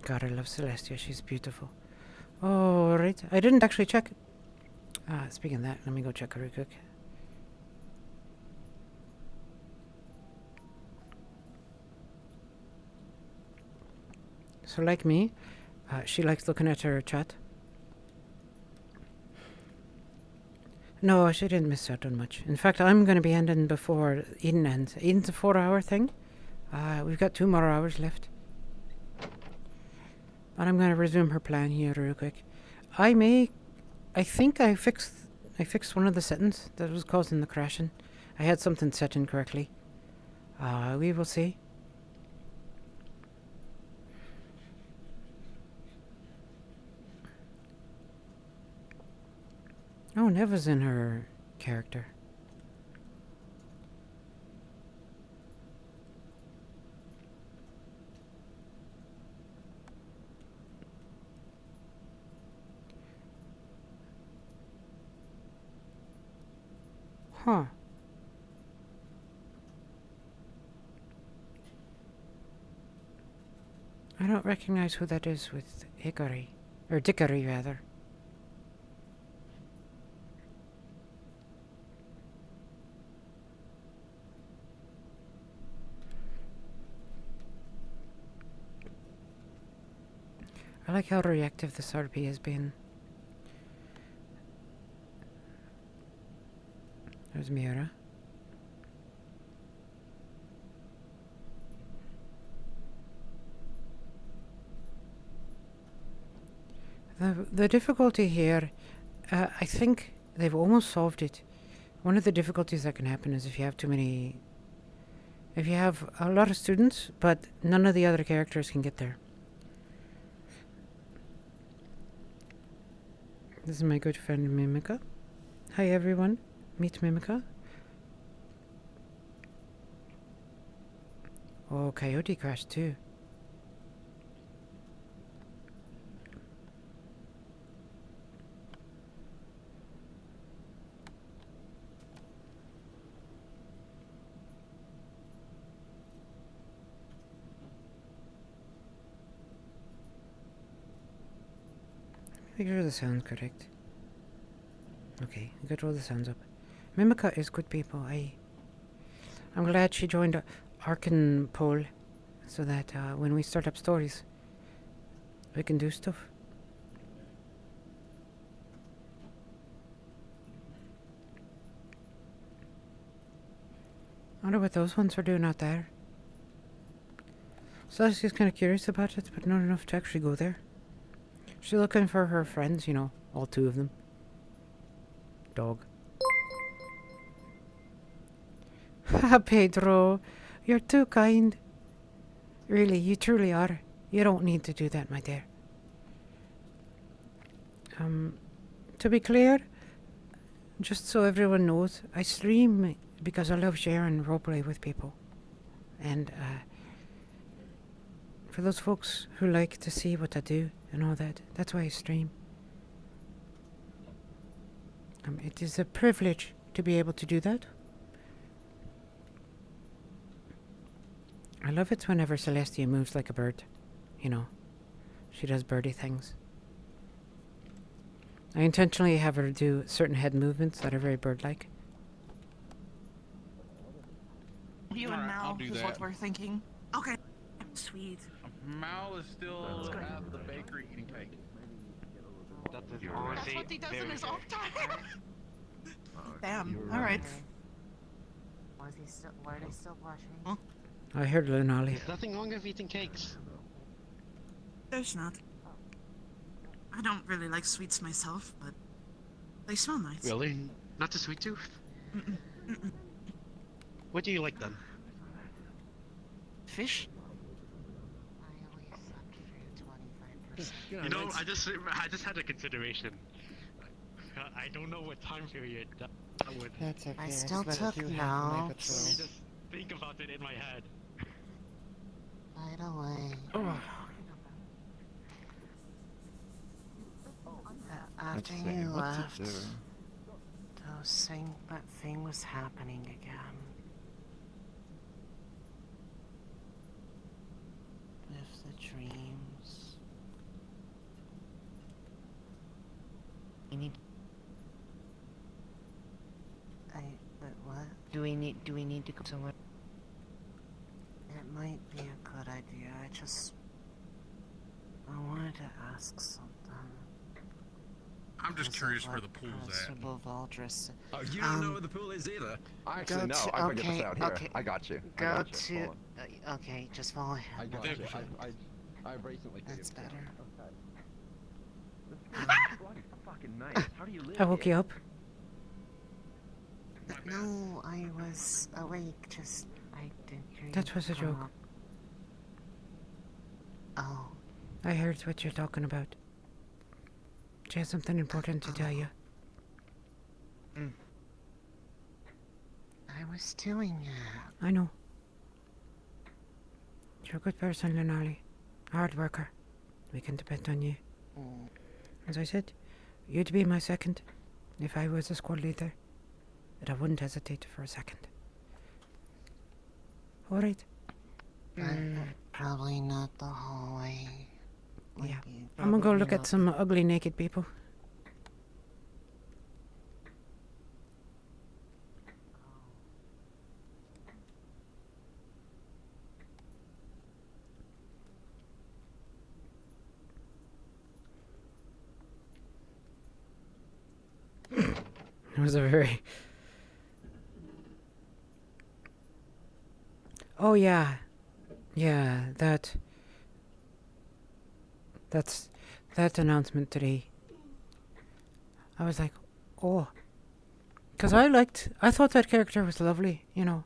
God, I love Celestia. She's beautiful. Oh, right. I didn't actually check. Speaking of that, let me go check her real quick. So like me, she likes looking at her chat. No, she didn't miss out on much. In fact, I'm going to be ending before Eden ends. Eden's a 4-hour thing. We've got 2 more hours left. But I'm going to resume her plan here real quick. I think I fixed one of the settings that was causing the crashing. I had something set incorrectly. We will see. Oh, Neva's in her character. Huh. I don't recognize who that is with Hickory. Or Dickory, rather. I like how reactive this RP has been. There's Miura. The difficulty here, I think they've almost solved it. One of the difficulties that can happen is if you have a lot of students, but none of the other characters can get there. This is my good friend Mimica. Hi everyone, meet Mimica. Oh, Coyote crashed too. Make sure the sound's correct. Okay, I got all the sounds up. Mimica is good people. I'm glad she joined Arkin Pole so that when we start up stories, we can do stuff. I wonder what those ones are doing out there. Celestia's kind of curious about it, but not enough to actually go there. She's looking for her friends, you know, all 2 of them. Dog. Haha, Pedro, you're too kind. Really, you truly are. You don't need to do that, my dear. To be clear, just so everyone knows, I stream because I love sharing roleplay with people. And for those folks who like to see what I do and all that, that's why I stream. It is a privilege to be able to do that. I love it whenever Celestia moves like a bird. You know, she does birdie things. I intentionally have her do certain head movements that are very bird-like. You and Mal is what we're thinking. Okay. Sweet. Mal is still at the bakery eating cake. That's what he does in his off time. Damn. All right. Why are they still watching? Huh? I heard Lunali. There's nothing wrong with eating cakes. There's not. I don't really like sweets myself, but they smell nice. Really? Not a sweet tooth? What do you like then? Fish? I only accept for 25%. You know, I just had a consideration. I don't know what time period that would. That's okay. I still took Let me notes. just think about it in my head. By the way, after you left, that thing was happening again. With the dreams. Do we need to go somewhere? It might be a good idea. I wanted to ask something. I'm just Is it curious where what the pool's at. Principal Valdris. Oh, you don't know where the pool is either. Actually, no. to- I figured this okay, out here. okay. I got you. I Go got you. to. Hold on. Okay, just follow him. I got There you. we go. I've recently figured That's this out. better. Bloody fucking nice. How do you live I woke you here? up. No, I was awake. Just I didn't hear you. That was a come joke. up. Oh, I heard what you're talking about. She has something important to tell you. I was doing it. I know. You're a good person, Lenali. Hard worker. We can depend on you. Mm, As I said, you'd be my second. If I was a squad leader, but I wouldn't hesitate for a second. Alright. but probably not the hallway. Yeah. Maybe- I'm gonna go look probably at some ugly naked people. It was a very... Oh yeah. Yeah, that announcement today. I was like, oh. Because I thought that character was lovely, you know.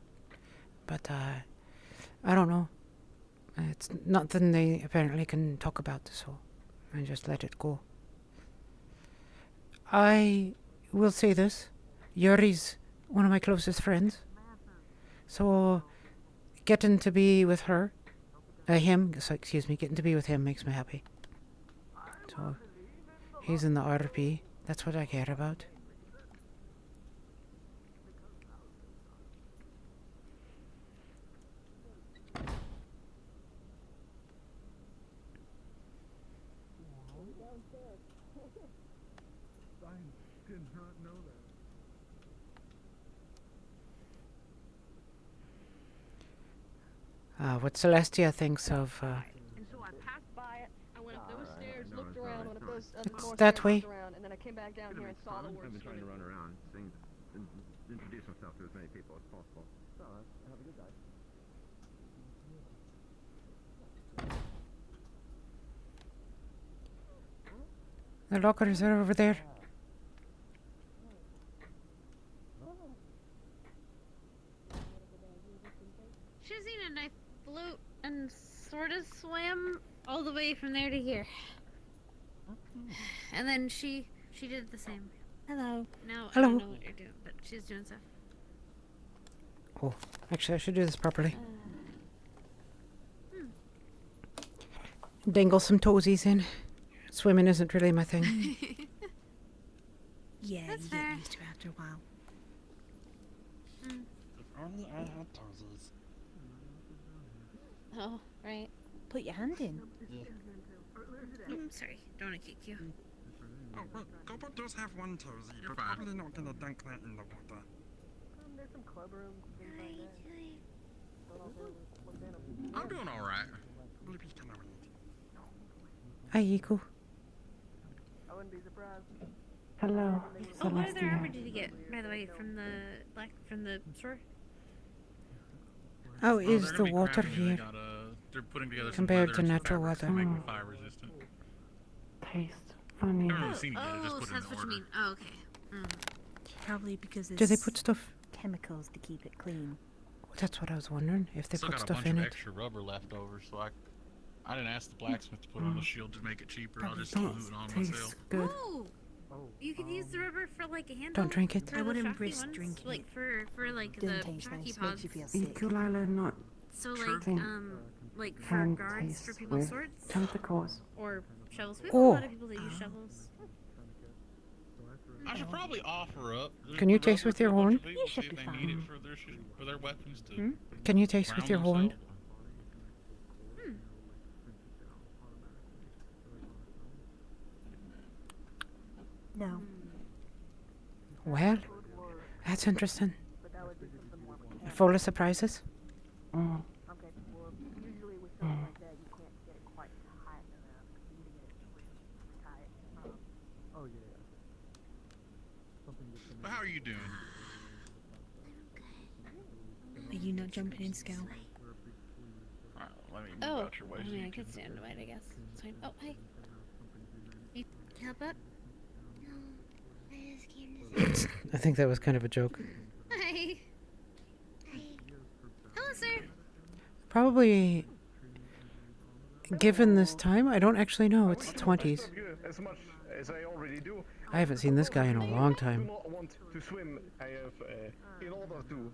But, I don't know. It's nothing they apparently can talk about, so I just let it go. I will say this. Yuri's one of my closest friends. So, getting to be with her, getting to be with him makes me happy. So, he's in the RP. That's what I care about. What Celestia thinks of, And so I passed by it. I went up those stairs, looked around, went up those It's more that stairs, way. looked around, and then I came back down here and saw the I've words. been trying to run around, introduce myself to as many people as possible. So, have a good day. the lockers are over there. She's seen a knife float and sort of swam all the way from there to here. And then she did the same. Hello. Now I Hello. don't know what you're doing, but she's doing stuff. Oh, actually, I should do this properly. Dangle some toesies in. Swimming isn't really my thing. Yeah, That's you fair. get used to it after a while. If only I had toesies. Oh, right. Put your hand in. I'm sorry. Don't want to kick you. Oh, wait, Gobot does have one toesy. You're probably not gonna dunk that in the water. There's some club rooms. I'm doing alright. Blippi's kinda weird. Hi, Iko. I wouldn't be surprised. Hello. Oh, what other armor did you get, by the way, from the store? How Oh, is they're the gonna be water crafting it. They here? got, they're putting together some Compared leather to and some natural fabrics to water. make Mm. it fire resistant. Taste funny. Haven't really seen it yet. I just Oh, put so it in that's what you order. mean. Oh, okay. Probably because there's Do they put stuff? chemicals to keep it clean. That's what I was wondering. If they Still put got a stuff bunch in of it. extra rubber left over, so I didn't ask the blacksmith to put on the shield to make it cheaper. I'll just glue it on myself. Good. Oh, you could use the rubber for like a handle. Don't drink it. for I the wouldn't shocky risk ones, drinking like it. for like Didn't the taste shocky nice. pods. Makes you feel sick. not So True. like for Can guards for taste people's with swords tentacles. or shovels. We have Oh. a lot of people that use shovels. I should probably offer up. Can you the taste rubber with to your a bunch horn? of people, You should see be if they need fine. it for their weapons to Can you taste with ground your horn? themselves. No. Well, that's interesting. But that would be something full of surprises. Okay, well, usually with something like that, you can't get it quite high enough. You need to get it pretty high. Oh yeah. Something that's But how are you doing? Are you not jumping in, Scout? Alright, let me move Oh, out your way. I so mean, you I could can- stand by it, I guess. It's fine. Oh, hey. You help up? No, I just came to say I think that was kind of a joke. Hi. Hello, sir. Probably, given this time, I don't actually know. It's the 20s. As much as I already do. I haven't seen this guy in a long I time. do not want to swim. I have, in order to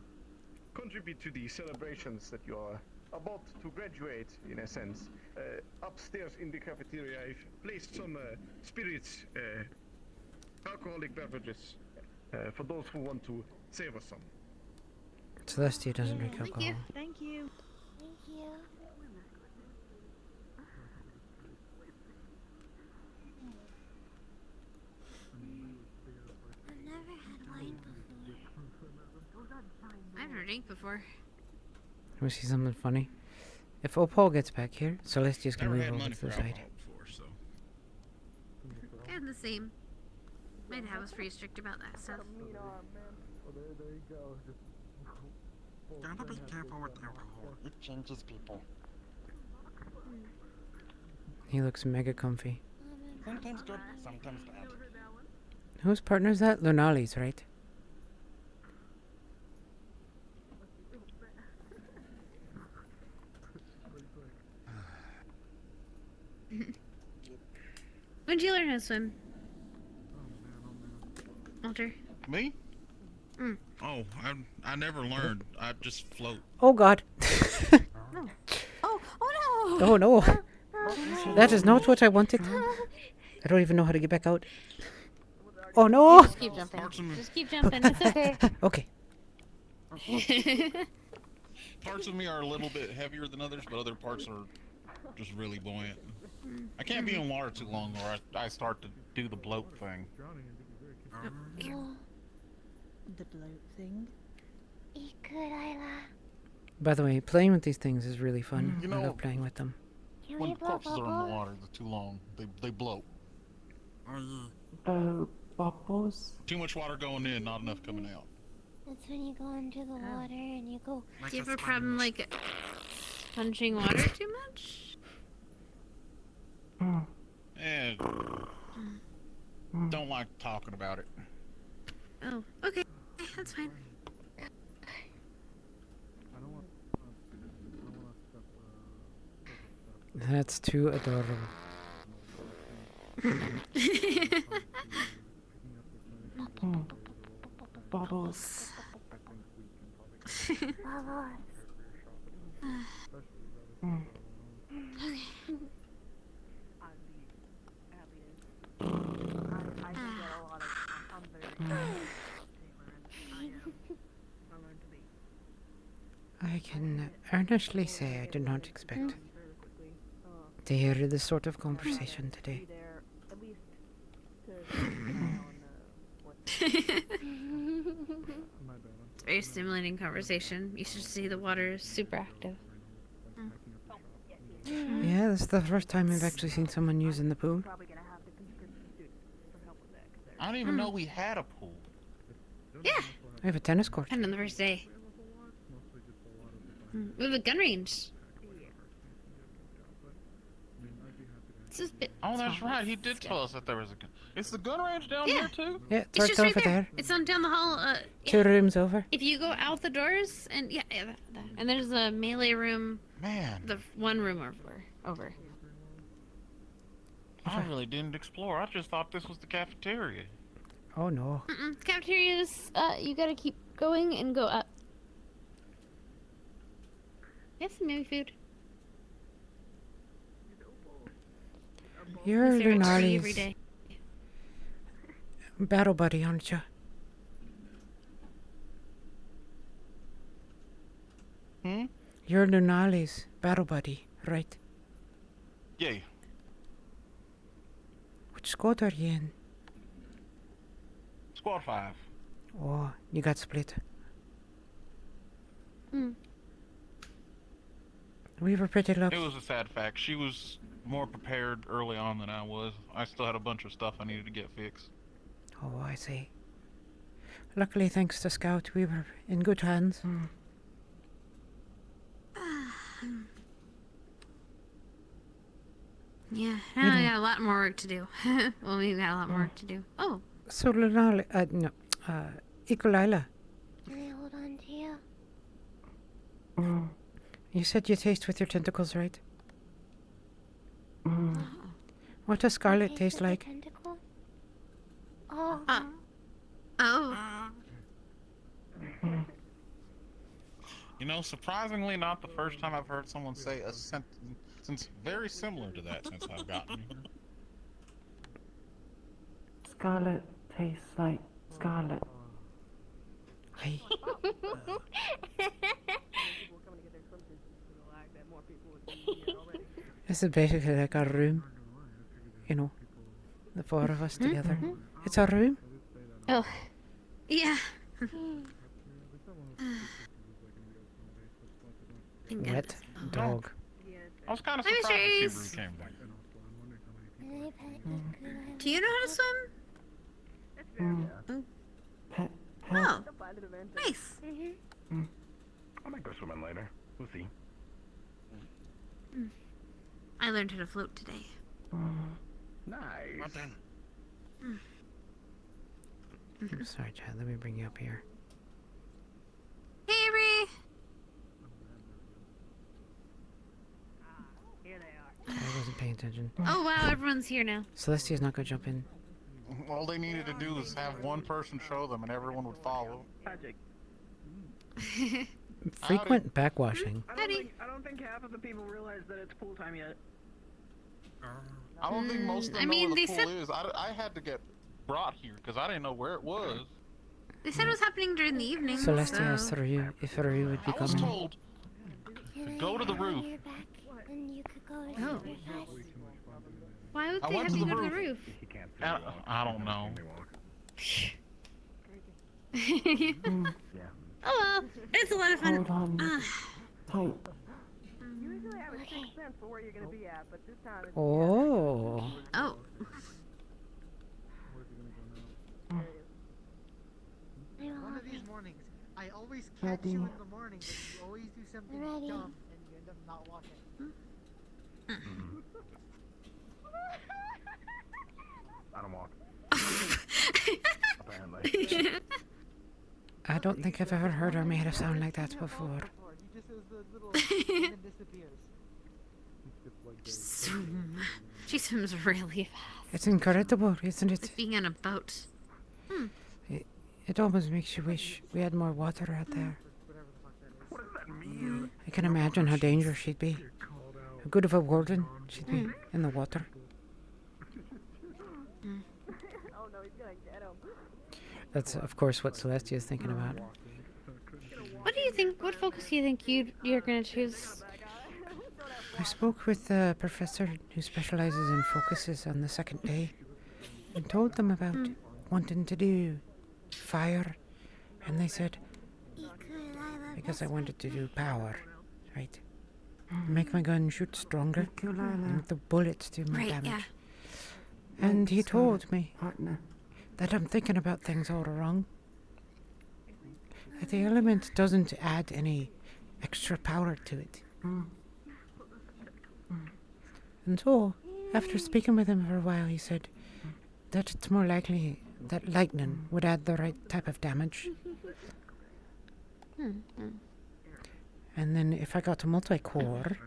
contribute to the celebrations that you are about to graduate, in a sense, upstairs in the cafeteria, I've placed some spirits, alcoholic beverages, for those who want to savor some. Celestia doesn't drink Thank alcohol. you. Thank you. thank you. I've never had wine before. I've never drank before. Can we see something funny? If Opal gets back here, Celestia's gonna Never move had over money to for the side. alcohol before, so. I'm the same. My dad was pretty strict about that stuff. Gotta be careful with alcohol. It changes people. He looks mega comfy. Sometimes good, sometimes bad. Whose partner is that? Lunali's, right? When did you learn how to swim? Walter? Me? Mm. Oh, I never learned. I just float. Oh god. Oh no! Oh no. That is not what I wanted. I don't even know how to get back out. Oh no! Just keep jumping. Parts of me, Just keep jumping. It's okay. Okay. parts of me are a little bit heavier than others, but other parts are just really buoyant. I can't be in water too long, or I start to do the bloat thing. Oh, The bloat thing. eat good, Isla. By the way, playing with these things is really fun. You I know- love playing with them. Can When we blow corpses are in the bubbles? water, they're too long. They bloat. Oh yeah. Too much water going in, not enough coming out. That's when you go into the water and you go. Like Do you have a a problem, sponge. like, punching water too much? And don't like talking about it. Oh, okay. That's fine. That's too adorable. Bubbles. I can earnestly say I did not expect to hear this sort of conversation today. It's a very stimulating conversation. You should see the water is super active. Yeah, this is the first time I've actually seen someone using the pool. I didn't even know we had a pool. Yeah, I have a tennis court. and on the first day. We have a gun range. It's just a bit Oh, that's small. right. He did tell us that there was a gun. Is the gun range down Yeah. here too? Yeah, It's it's just right right over there. there. It's on down the hall. Two rooms over. If you go out the doors, and yeah, that. And there's a melee room, Man, the one room over. I really didn't explore. I just thought this was the cafeteria. Oh no. The cafeteria's, you gotta keep going and go up. We have some maybe food. You're We serve it free every Lunali's day. battle buddy, aren't you? Hmm? You're Lunali's battle buddy, right? Yeah. Which squad are you in? Squad 5. Oh, you got split. We were pretty lucky. It was a sad fact. She was more prepared early on than I was. I still had a bunch of stuff I needed to get fixed. Oh, I see. Luckily, thanks to Scout, we were in good hands. Yeah, now I got a lot more work to do. Well, we've got a lot more work to do. Oh, So, Lunali, no, Ikolila, Can I hold on to you? you said you taste with your tentacles, right? What does Scarlet taste with a like? tentacle? Oh. oh. You know, surprisingly, not the first time I've heard someone say a sentence very similar to that since I've gotten here. Scarlet tastes like Scarlet. Hey. This is basically like our room. You know, the four of us together. It's our room. Oh. Yeah. Wet dog. I was kind of Hi, surprised to see Mysteries. Rue came back. Do you know how to swim? Oh. Nice. I might go swimming later. We'll see. I learned how to float today. Nice. Sorry, Chad. Let me bring you up here. Hey, Ree. I wasn't paying attention. Oh wow, everyone's here now. Celestia's not gonna jump in. All they needed to do was have one person show them, and everyone would follow. Frequent backwashing. I don't think half of the people realize that it's pool time yet. I don't think most of them I know mean, where the they pool said- is. I had to get brought here because I didn't know where it was. They said it was happening during the evening. Celestia so... asked Ryu if Ryu would be I was coming. told to go to the roof. And you could go to Oh. your guys. Why would I they went have to you the go to the roof. roof? I don't know. Oh well, it's a lot of fun. Usually I have a sixth sense for where you're gonna be at, but this time it's Oh. Oh. One of these mornings, I always catch you in the morning, but you always do something Ready. dumb and you end up not watching. I don't walk. Apparently. I don't think I've ever heard Armada sound like that before. He just says the little and then disappears. She swims really fast. It's incredible, isn't It's it? being on a boat. It almost makes you wish we had more water out there. What does that mean? I can imagine how dangerous she'd be. How good of a warden she'd be in the water. Oh no, he's gonna get him. That's, of course, what Celestia is thinking about. What do you think? What focus do you think you're gonna choose? I spoke with the professor who specializes in focuses on the second day and told them about wanting to do fire, and they said because I wanted to do power, right? Make my gun shoot stronger and the bullets do more Right, damage. yeah. And he told me that I'm thinking about things all wrong. That the element doesn't add any extra power to it. And so, after speaking with him for a while, he said that it's more likely that lightning would add the right type of damage. And then if I got a multi-core,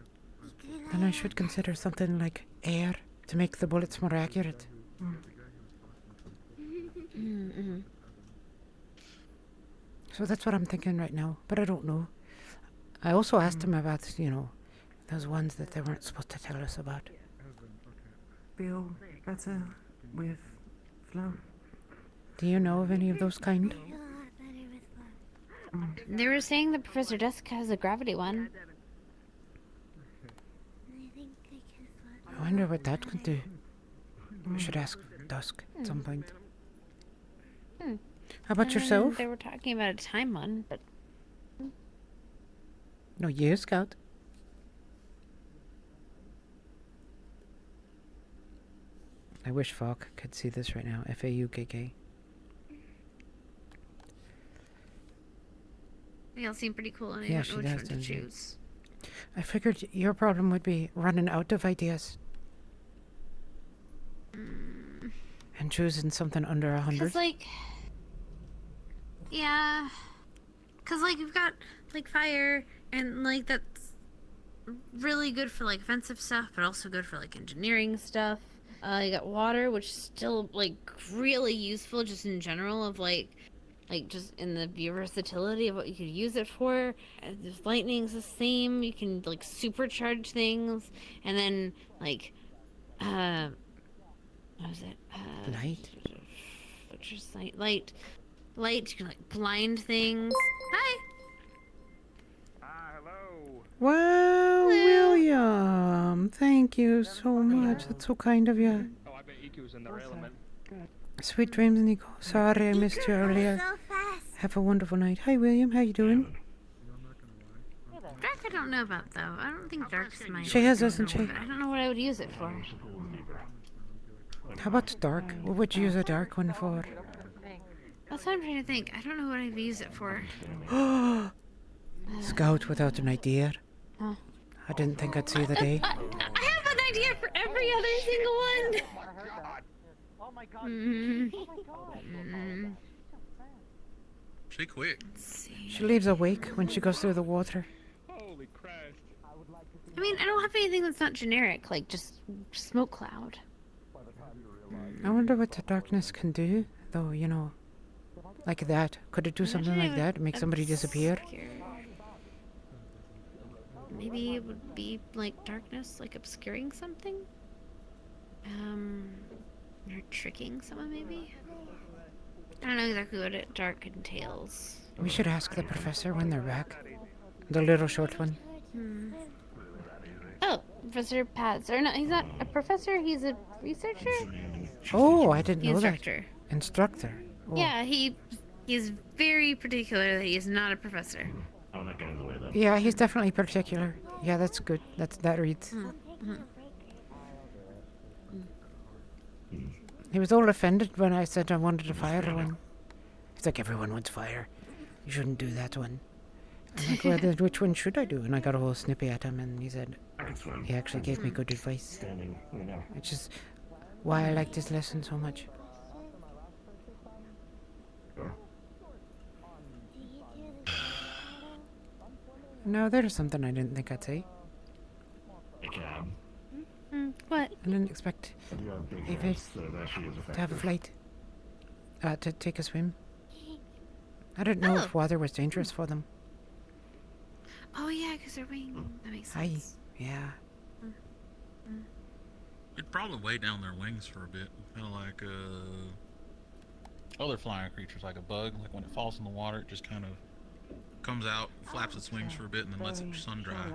then I should consider something like air to make the bullets more accurate. So that's what I'm thinking right now, but I don't know. I also asked him about, those ones that they weren't supposed to tell us about. Feel better with flow. Do you know of any of those kind? They were saying that Professor Dusk has a gravity one. I wonder what that could do. We should ask Dusk at some point. How about yourself? They were talking about a time one, but No, you, Scout. wish Falk could see this right now. Faukk. They all seem pretty cool, and I Yeah, don't she know which does, one to doesn't she? choose. I figured your problem would be running out of ideas and choosing something under 100. Cause like, yeah, cause like you've got like fire, and like that's really good for like offensive stuff, but also good for like engineering stuff. You got water, which is still like really useful just in general of like just in the versatility of what you could use it for. There's lightning's the same. You can like supercharge things, and then like what was it? Light. Just light. You can like blind things. Hi. Hello. Wow, William. Thank you so much. That's so kind of you. Oh, I bet EQ's in their element. Sweet dreams, Nico. Sorry I missed you earlier. Have a wonderful night. Hi, William. How you doing? Dark I don't know about though. I don't think Dark's my... She has, doesn't she? I don't know what I would use it for. How about dark? What would you use a dark one for? That's what I'm trying to think. I don't know what I'd use it for. Scout without an idea. Huh? I didn't think I'd see the day. I have an idea for every other single one. Oh my god. She quick. She leaves awake when she goes through the water. Holy Christ. I mean, I don't have anything that's not generic, like just smoke cloud. I wonder what the darkness can do, though, you know. Like that. Could it do something like that? Make somebody disappear? Maybe it would be like darkness, like obscuring something? Or tricking someone, maybe? I don't know exactly what dark entails. We should ask the professor when they're back. The little short one. Oh, Professor Paz. Or no, he's not a professor, he's a researcher? Oh, I didn't know Instructor. that. Instructor. Oh. Yeah, he's very particular that he is not a professor. Yeah, he's definitely particular. Yeah, that's good. That reads. He was all offended when I said I wanted a fire one. He's like, everyone wants fire. You shouldn't do that one. I'm like, well, then which one should I do? And I got a whole snippy at him, and he said, he actually gave me good advice. Which is why I like this lesson so much. No, there's something I didn't think I'd say. What? I didn't expect Ava to have a flight. To take a swim. I didn't know if water was dangerous for them. Oh yeah, because they're wings. That makes Hi. sense. Yeah. It'd probably weigh down their wings for a bit. Kind of like other flying creatures, like a bug. Like when it falls in the water, it just kind of comes out, flaps its wings for a bit, and then lets it sun dry.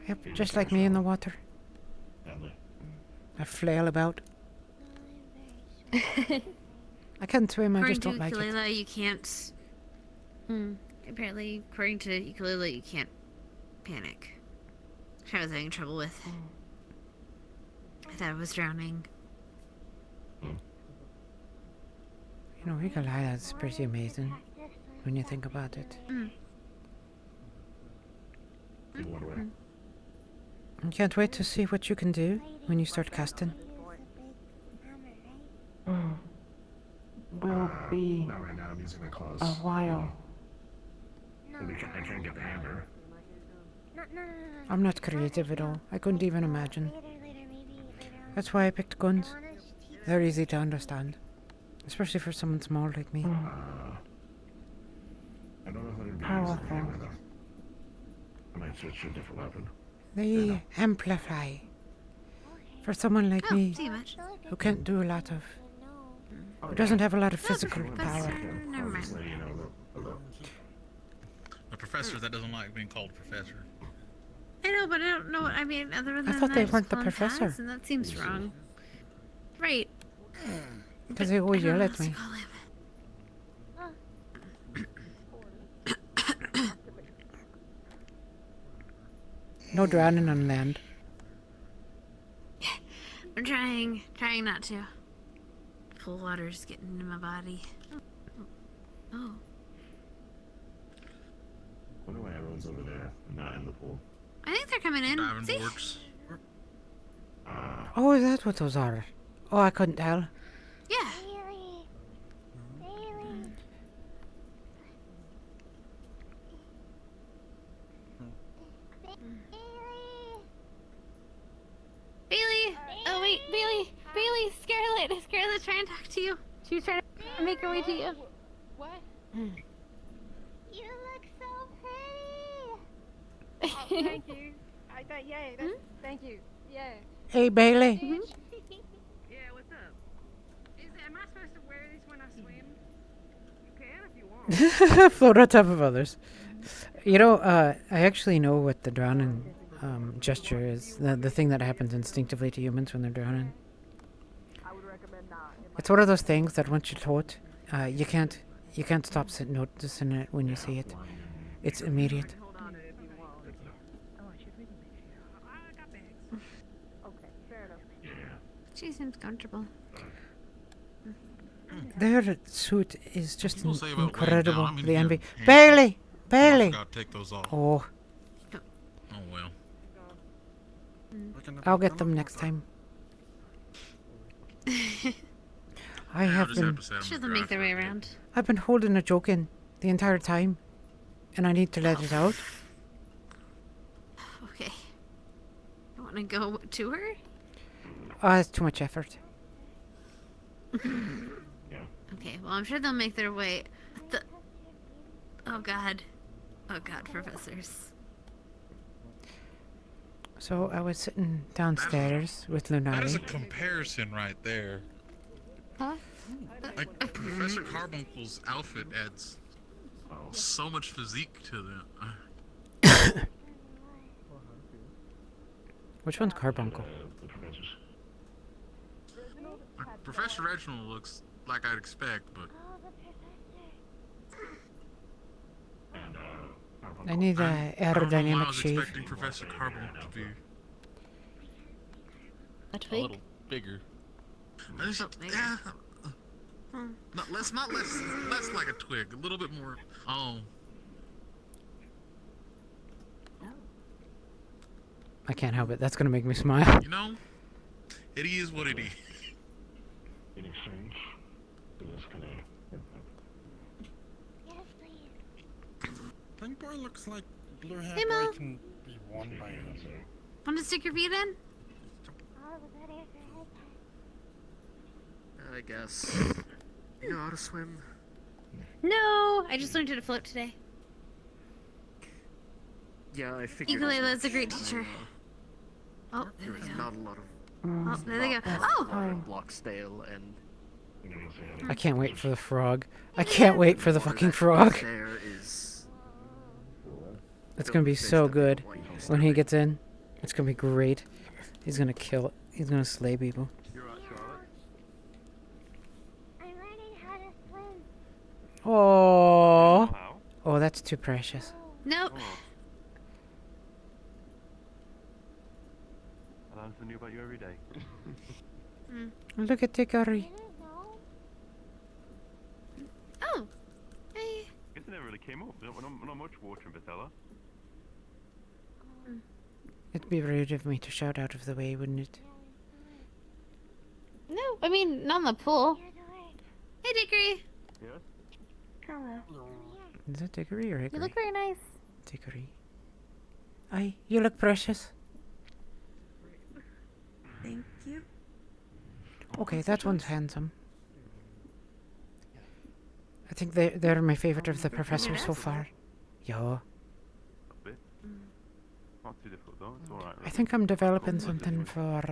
Yep, just like me in the water. I flail about. I can't swim, I just don't like it. According to ukulele, you can't... Apparently, according to ukulele, you can't panic. Which I was having trouble with. I thought I was drowning. You know, ukulele is pretty amazing when you think about it. I can't wait to see what you can do when you start casting. Will be a while. I can't get the hammer. I'm not creative at all. I couldn't even imagine. That's why I picked guns. They're easy to understand. Especially for someone small like me. I don't know if it'd be Powerful. using the hammer though. I might switch to a different weapon. They amplify. For someone like me, see much. who can't do a lot of... who doesn't have a lot of physical power. Never mind. A professor that doesn't like being called professor. I know, but I don't know what I mean other than thought that, they just weren't the call him professor. Paz, and that seems wrong. Right. Because they always I don't yell know at what me. to call him. No drowning on land. I'm trying not to. Pool water's getting into my body. Oh. Wonder why everyone's over there, not in the pool. I think they're coming in. Diving See? boards. Oh, is that what those are? Oh, I couldn't tell. Yeah. Bailey! Oh wait, Bailey! Scarlett's trying to talk to you. She was trying to make her way to you. What? Mm. You look so pretty. Oh, thank you. I thought, yay. Thank you. Yeah. Hey, Bailey. Yeah, what's up? Am I supposed to wear this when I swim? You can if you want. Float on top of others. You know, I actually know what the drowning gesture is. The thing that happens instinctively to humans when they're drowning. It's one of those things that once you're taught, you can't stop noticing it when you see it. It's immediate. She seems comfortable. Their suit is just People say about weighing incredible. down, I'm in The here envy. handsome. Bailey! I Bailey! forgot to take those off. Oh, Oh well. I'll get them next time. I have just been. have to say I'm Sure, they'll make their way around. I've been holding a joke in the entire time, and I need to let it out. Okay. You want to go to her? It's too much effort. Okay, well, I'm sure they'll make their way. Oh god, professors. So I was sitting downstairs with That is a Lunari. comparison right there. Huh? Like Professor Carbuncle's outfit adds so much physique to them. Which one's Carbuncle? The professors. Professor Reginald looks like I'd expect, but I need I don't know why I aerodynamic was shave. expecting Professor Carbuncle to be A a twig? little bigger. I just, yeah, less like a twig, a little bit more. Oh, I can't help it. That's gonna make me smile. you know, it is what it is. In exchange, we're just gonna. Pink boy looks like blue hair Hey, boy Mo. can be won by him. Want to stick your feet in? I guess. You know how to swim? No, I just learned how to float today. Yeah, I figured. Ukulele's a great teacher. Oh, there There's they go. not a lot of. Oh, there they go. not Oh! a lot of Bloxdale and. I can't wait for the frog. I can't wait for the fucking frog. There is. It's gonna be so good when he gets in. It's gonna be great. He's gonna kill it. He's gonna slay people. I'm learning how to swim. Oh, oh, that's too precious. Nope. I learn something new about you every day. Look at Dickory. Oh. Hey. Guess it never really came up. Not much water in Bethella. It'd be rude of me to shout out of the way, wouldn't it? No, I mean, not in the pool. Hey, Dickory. Yes? Hello. Is that Dickory or You Hickory? look very nice. Dickory. Aye, you look precious. Thank you. Okay, that one's handsome. I think they're my favorite of the professors so far. Yeah. A bit. Not too difficult though. It's alright. I think I'm developing something for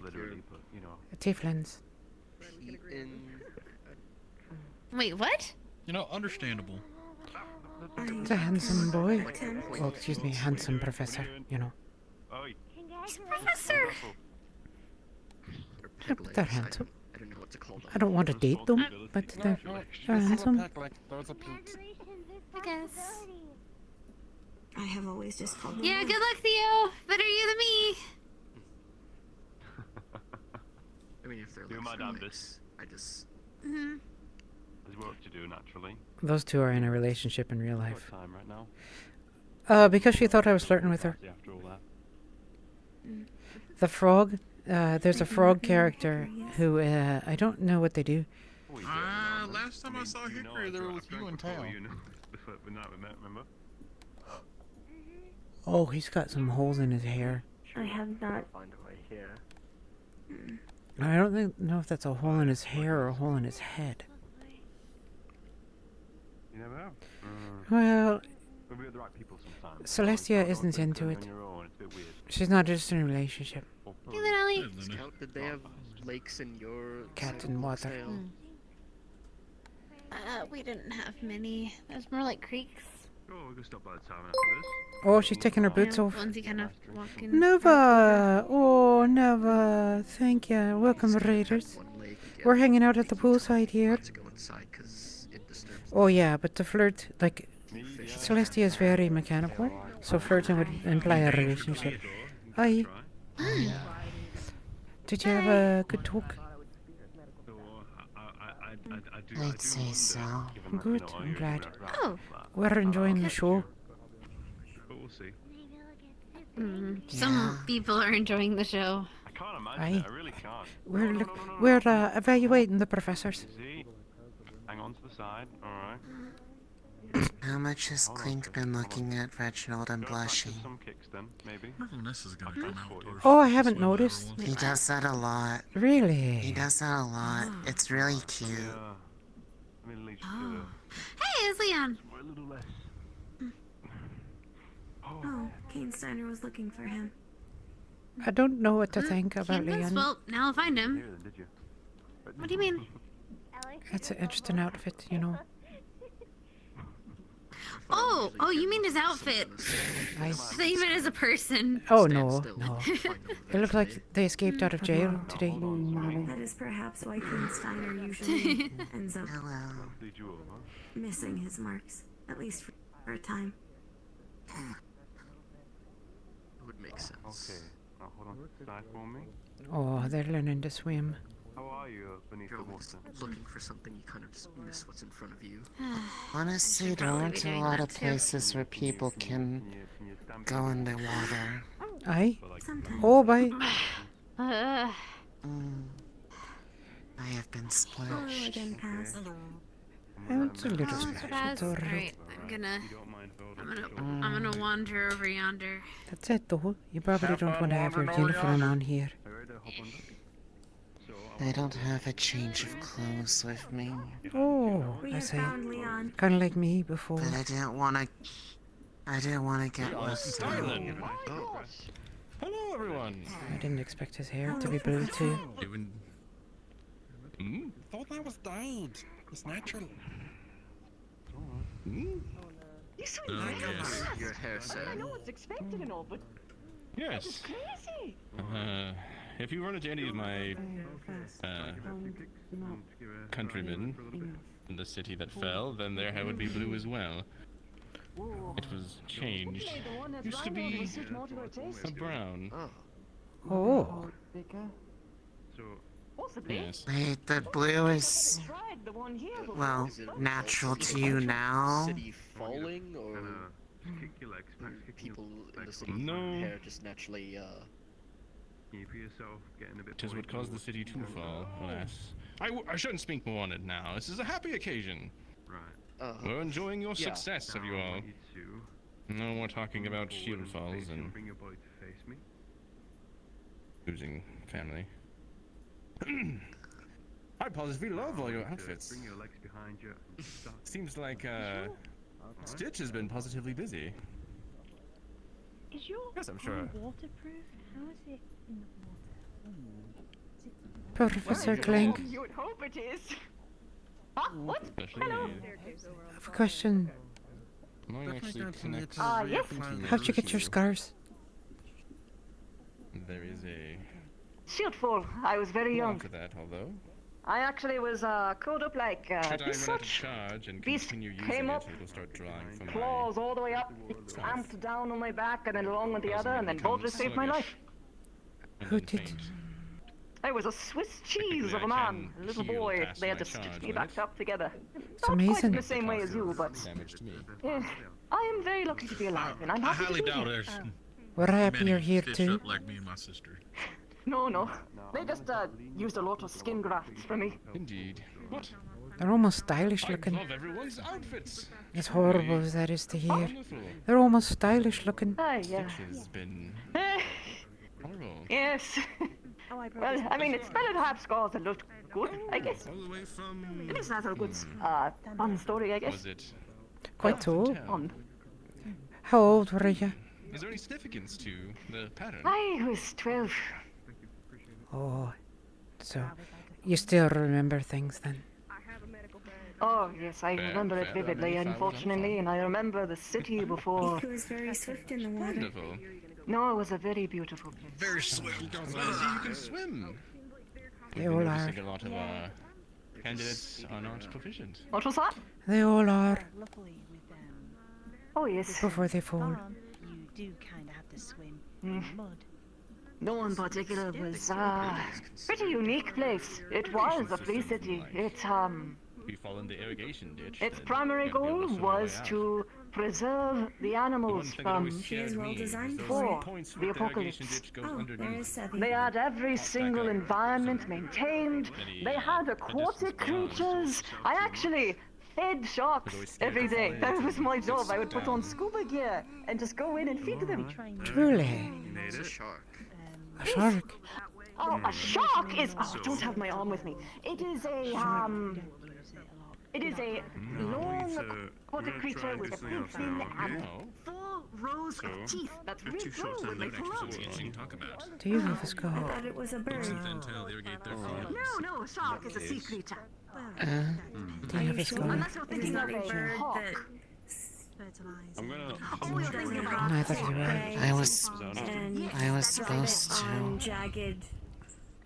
Literally, but you know. tieflings. Wait, what? You know, understandable. It's a handsome boy. Oh, excuse me, handsome professor. You know. He's a professor. Yeah, but they're handsome. I don't know what to call them. I don't want to date them, but they're handsome. I guess. I have always just called them. Yeah, good luck, Theo. Better you than me. mean, if they're Do like my freaks, damnedest. I just. Mm-hmm. There's work to do, naturally. Those two are in a relationship in real life. What time right now? Because she thought I was flirting with her. After all that. The frog, there's a frog character who, I don't know what they do. Last time I saw Hickory, there was you in town. Before the night we met, remember? Oh, he's got some holes in his hair. I have not. Find a way here. I don't know if that's a hole in his hair or a hole in his head. You never know. Well, We'll be with the right people sometimes. Celestia isn't into it. On your own, it's a bit weird. She's not just in a relationship. Hey, little Ellie. Scout, did they have lakes in your Cat and water. style? We didn't have many. It was more like creeks. Oh, we can stop by the tavern after this. Oh, she's taking her boots Yeah, off. ones you kind of walk in. Nova! Oh, Nova. Thank you. Welcome, Raiders. We're hanging out at the poolside here. To go inside 'cause it disturbs. Oh, yeah, but to flirt, like, Celestia is very mechanical, so flirting would imply a relationship. Hi. Did you have a good talk? I'd say so. Good, I'm glad. Oh. We're enjoying the show. But we'll see. Some people are enjoying the show. I can't imagine Aye. it. I really can't. We're evaluating the professors. See? Hang on to the side. Alright. How much has Clink been looking at Reginald and blushing? Some kicks then, maybe. Nessa's gonna come outdoors. Oh, I haven't noticed. He does that a lot. Really? He does that a lot. It's really cute. Yeah. I mean, at least Hey, it's Leon. we're a little less. Oh, Kane Steiner was looking for him. I don't know what to think about Yes, Leon. well, now I'll find him. Here then, did you? What do you mean? It's an interesting outfit, you know. Oh, you mean his outfit? I I thought you meant as a person. Oh, no, no. It looked like they escaped out of jail today. That is perhaps why Kane Steiner usually ends up Did you over? missing his marks, at least for a time. It would make sense. Okay. Now hold on to the side for me. Oh, they're learning to swim. How are you beneath You're the always water? looking for something, you kind of just miss what's in front of you. Honestly, there aren't a lot of places where people can go in the water. Aye? Sometimes. Oh, bye. I have been splashed. Again, pass. It's a little Oh, splash. Spaz. It's alright. Alright, I'm gonna wander over yonder. That's it, though. You probably don't want to have your uniform on here. I don't have a change of clothes with me. Oh, We I have see. found Leon. Kind of like me before. But I didn't want to get left out. Hello, everyone. I didn't expect his hair to be blue, too. Thought that was dyed. It's natural. You sweet Oh, man. yes. Your hair, sir. I know what's expected and all, but Yes. it's crazy. If you run into any of my countrymen in the city that fell, then their hair would be blue as well. It was changed. The one that's Used to round be will suit more to our taste. a brown. Oh. Possibly. Yes. Wait, the blue is, Tried the one here before. well, natural to you now? City falling, or people in the city No. hair just naturally, Tis what caused the city to fall, alas. I shouldn't speak more on it now. This is a happy occasion. We're enjoying your yeah. success, have you all? No more talking about shield falls and losing family. I positively love all your outfits. Seems like Stitch has been positively busy. Is your Yes, I'm sure. waterproof? How is it in the water? Professor Clink, You would hope it is. Huh? What? Especially Hello. I have a question. mine actually connects. Yes. How'd you get your scars? There is a Shield fall. I was very law young. to that, although. I actually was curled up like Should I run this out of such. charge and Beast continue using came it, up, it'll start drawing from claws all the way up, amped down on my back, and then along with the other, and then both becomes saved my life. and Who then did- faint. I was a Swiss cheese of a man, a little boy. They had to stitch me back up together. It's Not quite amazing. in the same way as you, but Damage to me. I am very lucky to be alive, and I'm I happy highly to be doubt here. there's We're happy many you're here stitched too. up like me and my sister. No. They just used a lot of skin grafts for me. Indeed. What? They're almost stylish I looking. love everyone's outfits. As horrible as that is to hear. Wonderful. They're almost stylish looking. Yeah. Stitches been horrible. Yes. Well, I mean, it's better to have scars that look good, I guess. All the way from. It is rather good. Fun story, I guess. Was it? Quite so. Fun. How old were you? Is there any significance to the pattern? I was 12. Oh, so you still remember things then? Oh, yes, I remember it vividly, unfortunately, and I remember the city before. It was very swift in the water. Wonderful. No, it was a very beautiful place. Very swift. I'm glad to see you can swim. They We've all been are. noticing a lot of candidates are not proficient. What was that? They all are. Oh, yes. Before they fall. You do kind of have to swim Mm. in mud. No in particular was pretty unique place. It was a free city. We fall in the irrigation ditch. Its then primary you're gonna be goal able to swim your was way out. to preserve the animals thing that always from scared me is those for points the with the irrigation apocalypse. ditch goes underneath. They had every single environment maintained. They had aquatic creatures. I actually fed sharks every day. That was my job. I would put on scuba gear and just go in and feed them. Truly. A shark. A shark. Oh, a shark is. Oh, don't have my arm with me. It is a It is a long aquatic creature with a big fin and 4 rows of teeth that regrow when they pull out. Do you have a skull? I thought it was a bird. No, a shark is a sea creature. Do you have a skull? Unless you're thinking of a hawk. I'm gonna. Oh, you're thinking about Neither do I. I was And supposed on to. jagged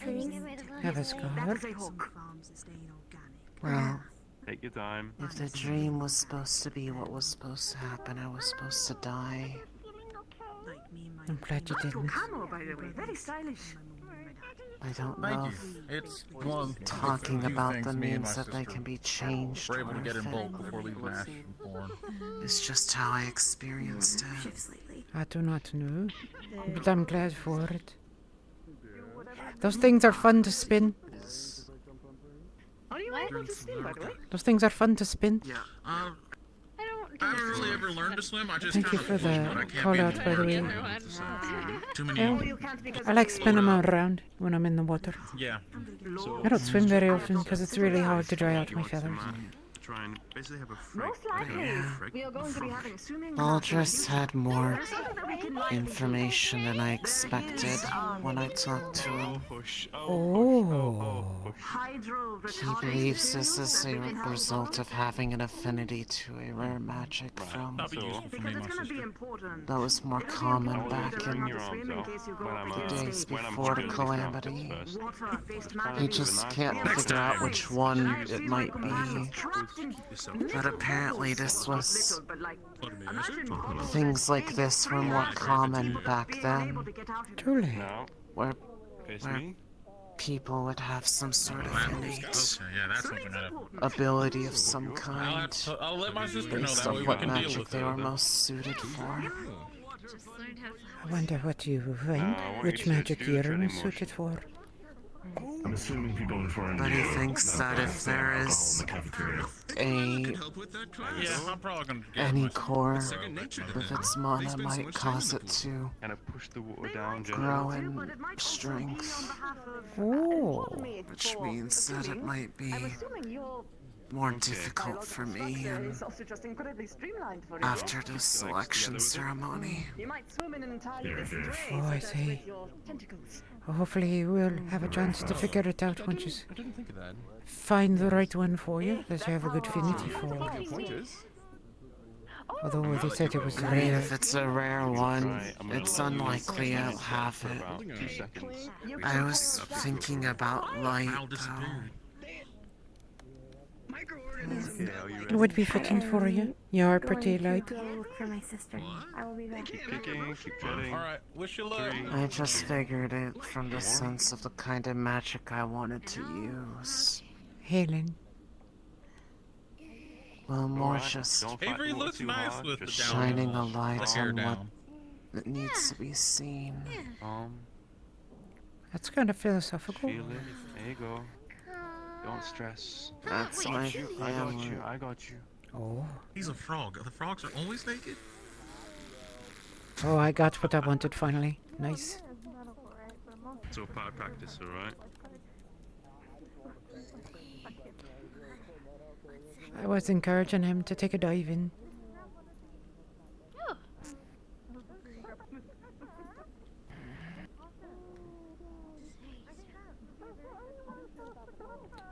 trees. Have a skull? That is a hawk. Well, Take your time. if the dream was supposed to be what was supposed to happen, I was supposed to die. I'm glad you didn't. Camo, by the way, very stylish. I don't Thank know you. if It's one talking few about things them me and means my that they sister can be changed were able to or get in if bulk it before leaving Ashbourne. is just how I experienced it. I do not know, but I'm glad for it. Those things are fun to spin. Are you able to swim, by the way? Those things are fun to spin. Yeah. I haven't really ever learned to swim. I just Thank you kind for of float, but I the can't call be in out, the by the way. water too much. Too many. Yeah. I like spinning them around when I'm in the water. Yeah. I don't swim very often because it's really hard to dry out my feathers. Try and basically have a freak. Most likely, we are going to be having a swimming Aldris had more something that we can like information than I expected when I talked to him. Oh. He believes this is a result of having an affinity to a rare magic from That'd be useful for me and my sister. that was more common back in the days before the calamity. He just can't figure out which one it might be. But apparently this was... Things like this were more common back then. Truly. Where people would have some sort of innate Yeah, that's something that ability of some kind I'll let my sister know based that way on we what can deal magic with they it. were most suited for. I wonder what you find. Which magic you're most suited for. I'm assuming you're going for But he thinks that if there is Yeah, I'm probably gonna get any my- core with its mana might cause it to Kind of push the water down grow gently. in strength, Oh. which means that it might be more difficult for me and after the selection ceremony. You might swim in an entirely different way, Oh, I such as see. with your tentacles. Hopefully we'll have a chance to figure it out once you I didn't think of that. find the right one for you that you have a good affinity for. Your point is. Although they said it was I mean, rare. if it's a rare one, it's unlikely I'll have it. About 2 seconds. I was thinking about light, though. It would be fitting for you. You are pretty light. Go look for my sister. I will be back. Keep kicking, keep treading. Alright, wish you luck. I just figured it from the sense of the kind of magic I wanted to use. Helen. Well, more just Avery looks nice with the shining a down, light the hair on what down. that needs to be seen. That's kind of philosophical. Feel it. There you go. Don't stress. That's my family. I got you. Oh. He's a frog. The frogs are always naked? Oh, I got what I wanted finally. Nice. So part practice, alright? I was encouraging him to take a dive in.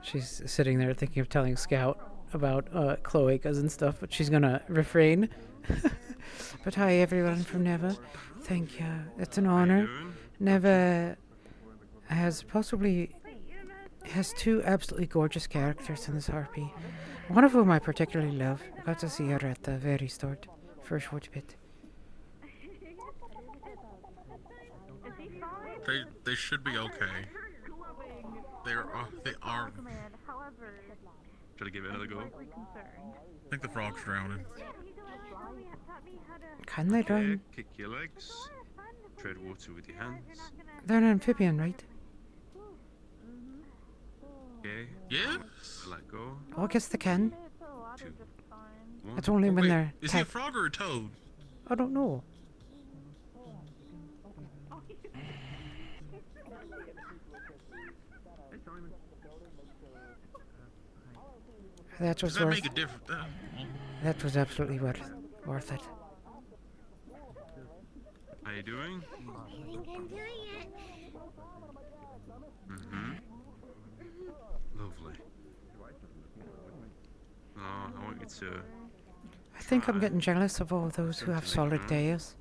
She's sitting there thinking of telling Scout about cloacas and stuff, but she's gonna refrain. But hi everyone from Neva. Thank you. It's an honor. Neva has two absolutely gorgeous characters in this harpy. One of whom I particularly love. I got to see her at the very start for a short bit. They should be okay. They are. Should I give it another go? I think the frog's drowning. Can they drown? Kick your legs. Tread water with your hands. They're an amphibian, right? Okay. Yeah. Let go. Oh, I guess they can. 2, 1. It's only when Wait, they're is he a frog or a toad? I don't know. That was Does that worth. make a difference? That was absolutely worth it. How you doing? Lovely. Oh, I want you to... I think I'm getting jealous of all those who have solid days.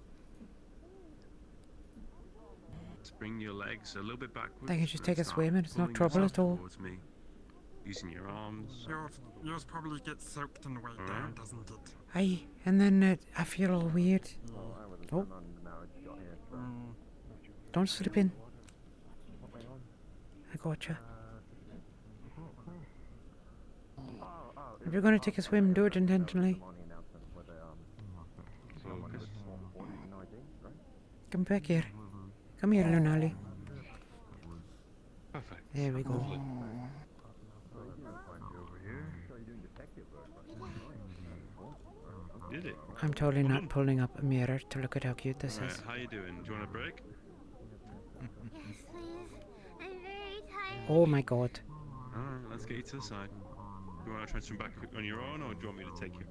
Bring your legs a little bit backwards. They can just take a Start swim and it's not pulling trouble yourself at all. towards me, using your arms. Yours probably gets soaked and weighed down, doesn't it? Aye, and then I feel all weird. Oh. Don't slip in. I gotcha. If you're gonna take a swim, do it intentionally. Come back here. Come here, Lunali. Perfect. There we go. Did it? I'm totally not pulling up a mirror to look at how cute this Right, is. how you doing? Do you want a break? Oh my god. Alright, let's get you to the side. Do you want to try to swim back on your own, or do you want me to take you?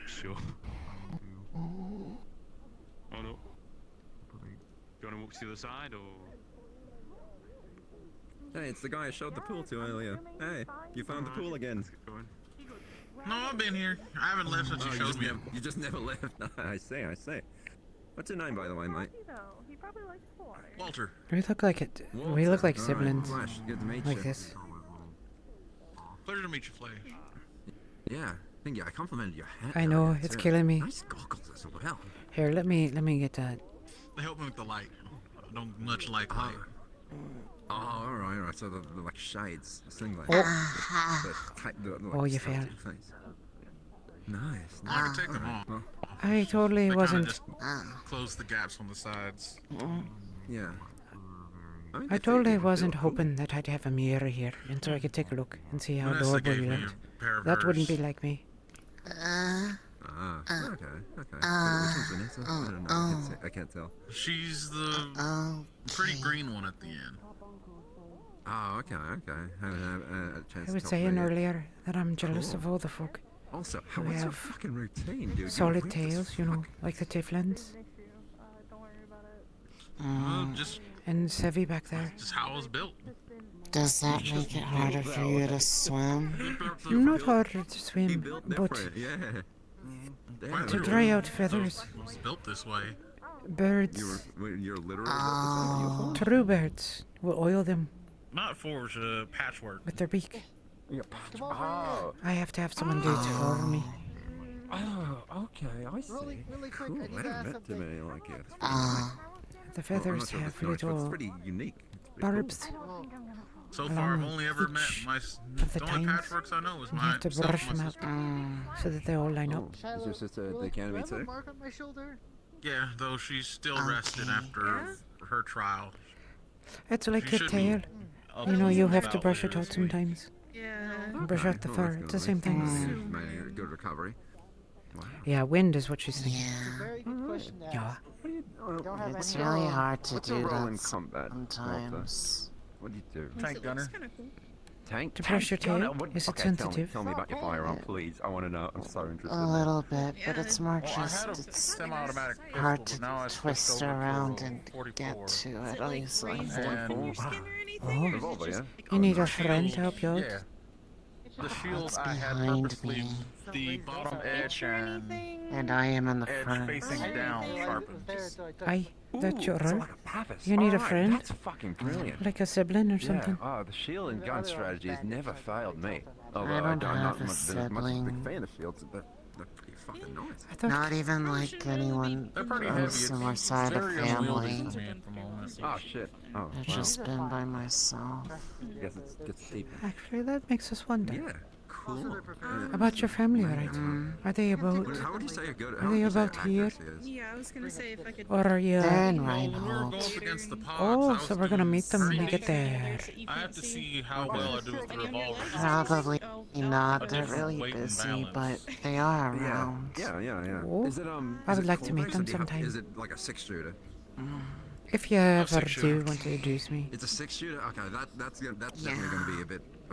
Sure. Oh no. Do you want to walk to the other side, or...? Hey, it's the guy I showed the pool to earlier. Hey, you found the pool again. No, I've been here. I haven't left since you showed me. You just never left. I say. What's your name, by the way, mate? Walter. We look like it. We look like Walter. siblings. Alright, Flash, good to meet Like you. this. Pleasure to meet you, Flash. Yeah, thank you. I complimented your hat. I know, earlier, it's too. killing me. Nice goggles as well. Here, let me get that. They help me with the light. I don't much like light. Oh, alright. So they're like shades, singlet. Oh, you failed. Nice. I can take them off. I totally They wasn't. Just close the gaps on the sides. Yeah. I totally wasn't hoping that I'd have a mirror here, and so I could take a look and see how Vanessa adorable gave you me looked. a pair of That wouldn't hers. be like me. Okay. Which one's Vanessa? I don't know. I can't tell. She's the pretty green one at the end. Oh, okay. Haven't had a chance I was to talk saying to her yet. earlier that I'm jealous Cool. of all the folk Also, who what's your have fucking routine, dude? solid What the tails, you know, like the Tieflins. Well, just And Sevi back there. just how I was built. Does that make it harder for you to swim? Not harder to swim, but to dry out feathers. I was built this way. Birds, You're literally true birds, will oil them Not forge, patchwork. With their beak. Yeah, oh. I have to have someone do it for me. Oh, okay, I see. Really quick, Cool. I I need to haven't ask met something. too many like it. The feathers I'm not have sure if it's nice, but little it's pretty unique. It's pretty barbs. So far, I've along only ever met each my. of the The only times. patchworks I know is You my. have to brush them out so that they all line up. Cool. Is your sister the academy Do I have a too? mark on my shoulder? Yeah, though she's still rested after her trial. It's like She your should tail. be up You know, to you have to about brush it where out it's sometimes. Yeah. Brush out the Oh, fur. that's It's the good. same thing. Maybe good recovery. Wow. Yeah, wind is what she's thinking. It's a very good question to Yeah. ask. Don't have It's any really idea. hard to What's do your role in that combat, sometimes. What do you do? Tank gunner. Tank? To brush your Tank gunner? tail? What- Is it okay, sensitive? Tell me about your firearm, please. I want to know. I'm so interested. A little bit, but it's more Well, I just had a it's semi-automatic pistol, hard but to now I switched twist over to around a and 44. get to it easily. And Oh, Revolver, yeah? you need a friend to help you out? yeah, the shield It's I had behind purposely me. the bottom edge and And I am in the edge front. facing down sharpened. Aye, that's your Ooh, role. it's like a Pappas. You need a Alright, friend? That's fucking brilliant. Like a sibling or Yeah. something? Oh, the shield and gun strategy has never failed me. Although I don't I'm have not a much, much a sibling. big fan of shields. They're pretty fucking nice. I thought Not even like anyone They're pretty on heavy. a It's similar side of very unwieldy family. for me at the moment. Oh shit. Oh, I've wow. just been by myself. Guess it's gets deep. Actually, that makes us wonder. Yeah. Cool. About your family, alright? Are they about... How would you say a good? Are they about here? Yeah, I was gonna say if I could. Or are you... They're in We're Reinhold. going against the pods. Oh, I so was we're gonna doing meet them when we get 30. there. I have to see how well I do with the revolver. Probably not. A They're different really weight and busy, but balance. they are Yeah. around. Yeah. Oh, Is it I is would it like to meet cordless, them or do you have- sometime. Is it like a 6-shooter? If you ever six do shooter. want to introduce me. It's a 6-shooter. Okay, that's definitely going to be a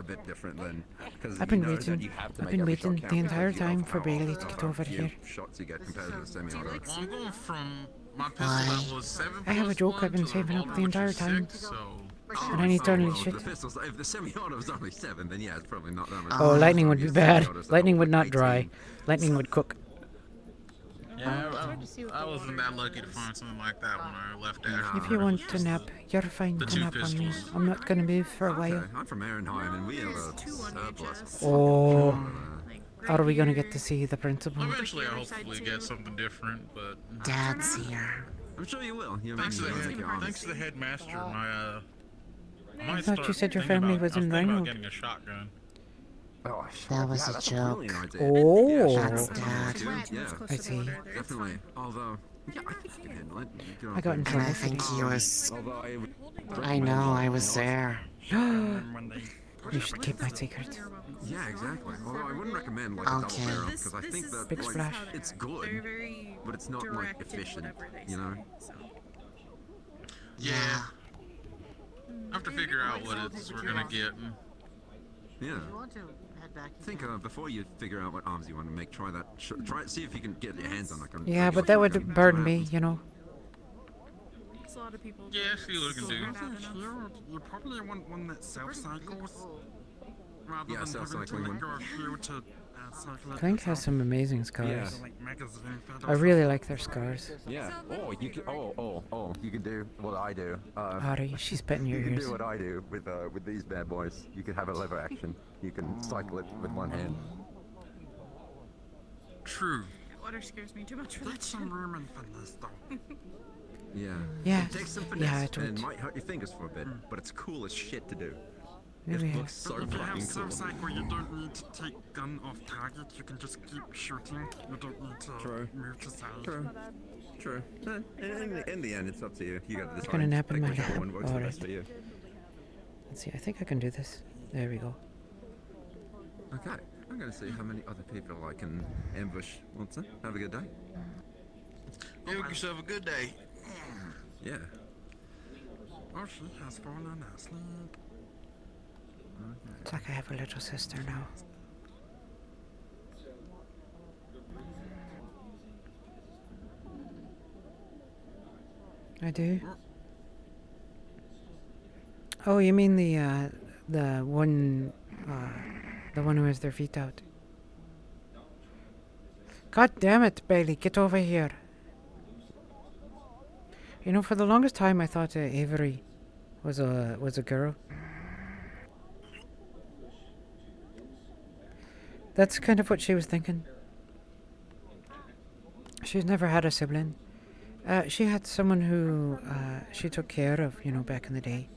bit different than because I've been waiting. I've been waiting the entire time for Bailey to get over here. Shots you get compared to the semi-auto. Well, I'm going from my pistol that was 7 I have a plus joke 1 I've been to saving up revolver, the which entire is time. 6, so And I need to unleash If it. the pistols, if the semi-auto was only 7, then yeah, it's probably not that much. Oh, lightning would be It's bad. semi-autos, Lightning they're would not like dry. 18. Lightning would cook. yeah, I wasn't that lucky to find something like that when I left Ashford. If you want to nap, you're fine The to two nap on me. pistols. I'm not gonna move for a while. Okay, I'm from Ehrenheim, and we have a surplus. Oh, are we gonna get to see the principal? Eventually, I hopefully get something different, but Dad's here. I'm sure you will. thanks to the headmaster, I might thought you start said your thinking family about- was I in thinking about Reinhold. getting a shotgun. Oh, That was yeah, a that's joke. brilliant idea. Oh. Yeah, That's sure. Dad. Yeah, I see. definitely. Although, yeah, I think you can handle it. You I got in And trouble I for think this. he was. Although I would I know, I was there. You should keep my secret. Yeah, exactly. Although I wouldn't recommend like a double Okay. barrel because I think that Big like, splash. it's good, but it's not like efficient. You know? Yeah. I have to figure out what it's we're gonna get. Yeah. If you want to head back. I think before you figure out what arms you want to make, try that. Try see if you can get your hands on like a. Yeah, like but a that would shotgun. burn me, you know. There's a lot of people. Yeah, see what we can do. Shield, you probably want one that self-cycles rather Yeah, than having to self-cycling let one. go of shield to cycle it Clank has yourself. some amazing Yeah. scars. Like magazine fed I or really like their scars. Yeah. Oh, you can. Oh, you can do what I do. Ari, she's petting your You can ears. do what I do with these bad boys. You can have a lever action. You can cycle it with one hand. True. Water scares me too much for that Get shit. some room in finesse though. Yeah. Yeah. It takes some Yeah, finesse it and it would. might hurt your fingers for a bit, but it's cool as shit to do. Maybe. It looks so If you have fucking cool. self-cycle, you don't need to take gun off target. You can just keep shooting. You don't need to True. move to side. True. In the end, it's up to you. You got to decide. gonna nap in like, my whichever lap. one works the Alright. best for you. Let's see, I think I can do this. There we go. Okay. I'm gonna see how many other people I can ambush. Watson, have a good day. Have yourself a good day. Yeah. Oh, she has fallen asleep. It's like I have a little sister now. I do. Oh, you mean the one who has their feet out? God damn it, Bailey, get over here. You know, for the longest time I thought Avery was a girl. That's kind of what she was thinking. She's never had a sibling. She had someone who she took care of, you know, back in the day.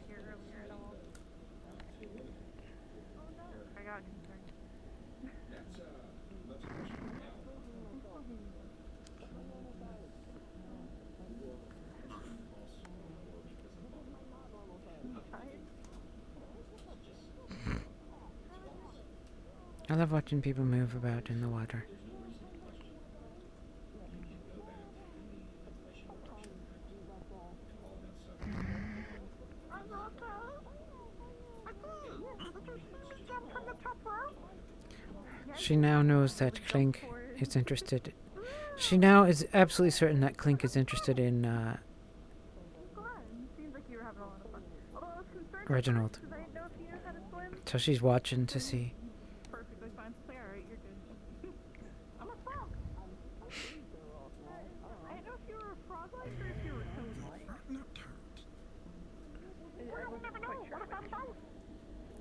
I love watching people move about in the water. She now knows that Clink is interested. She now is absolutely certain that Clink is interested in Reginald. So she's watching to see.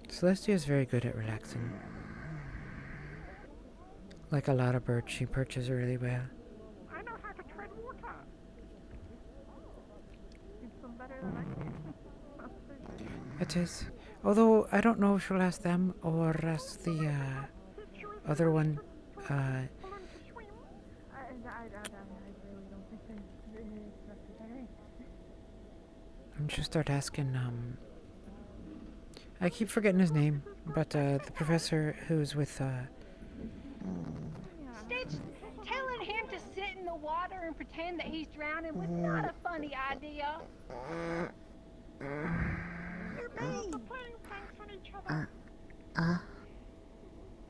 Celestia is very good at relaxing. Like a lot of birds, she perches really well. I know how to tread water. It's some better than I can. It is. Although, I don't know if she'll ask them or ask the other one. I really don't think it's necessary. And she'll start asking, I keep forgetting his name, but the professor who's with, Stitch, telling him to sit in the water and pretend that he's drowning was not a funny idea. You're playing pranks on each other.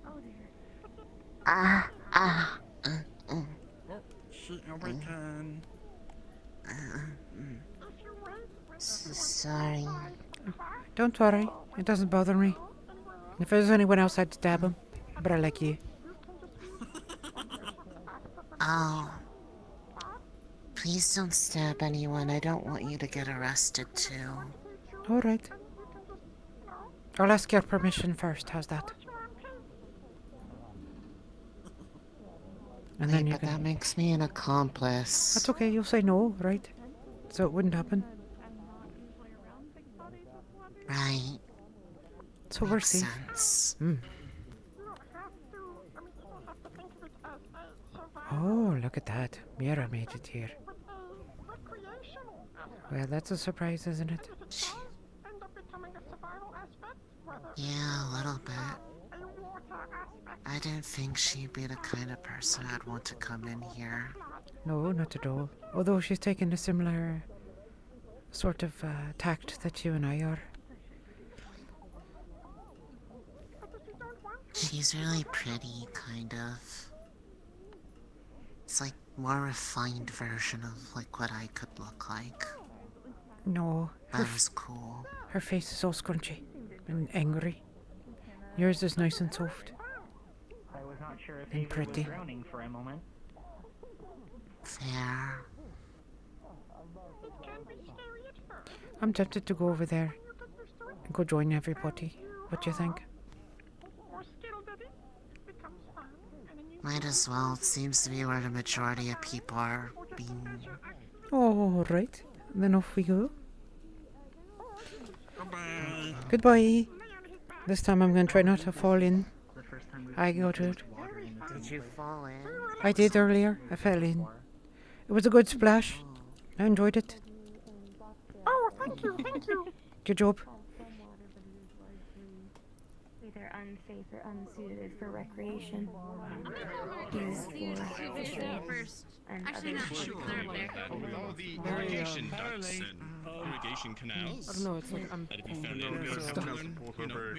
Oh dear. She awakened. Sorry. Don't worry, it doesn't bother me. If there's anyone else, I'd stab him. But I like you. Oh. Please don't stab anyone. I don't want you to get arrested too. Alright. I'll ask your permission first, how's that? And then you but can... that makes me an accomplice. That's okay, you'll say no, right? So it wouldn't happen. Right. So we're safe. Sense. Oh, look at that. Mira made it here. Well, that's a surprise, isn't it? Yeah, a little bit. I didn't think she'd be the kind of person I'd want to come in here. No, not at all. Although she's taken a similar sort of tact that you and I are. She's really pretty, kind of. It's like more refined version of like what I could look like. No. That was cool. Her face is all scrunchy and angry. Yours is nice and soft. I was not sure if and pretty. Was drowning for a moment. Fair. I'm tempted to go over there and go join everybody. What do you think? Might as well. It seems to be where the majority of people are being... Oh, right. Then off we go. Goodbye. Goodbye. This time I'm going to try not to fall in. I got it. Did you fall in? I did earlier. I fell in. It was a good splash. I enjoyed it. Oh, thank you, thank you. Good job. Either unsafe or unsuited for recreation. Used for fishery and Actually, not sure. Oh, the irrigation ducts and irrigation canals. I don't know, it's like I'm... That if you found any stuff, you know,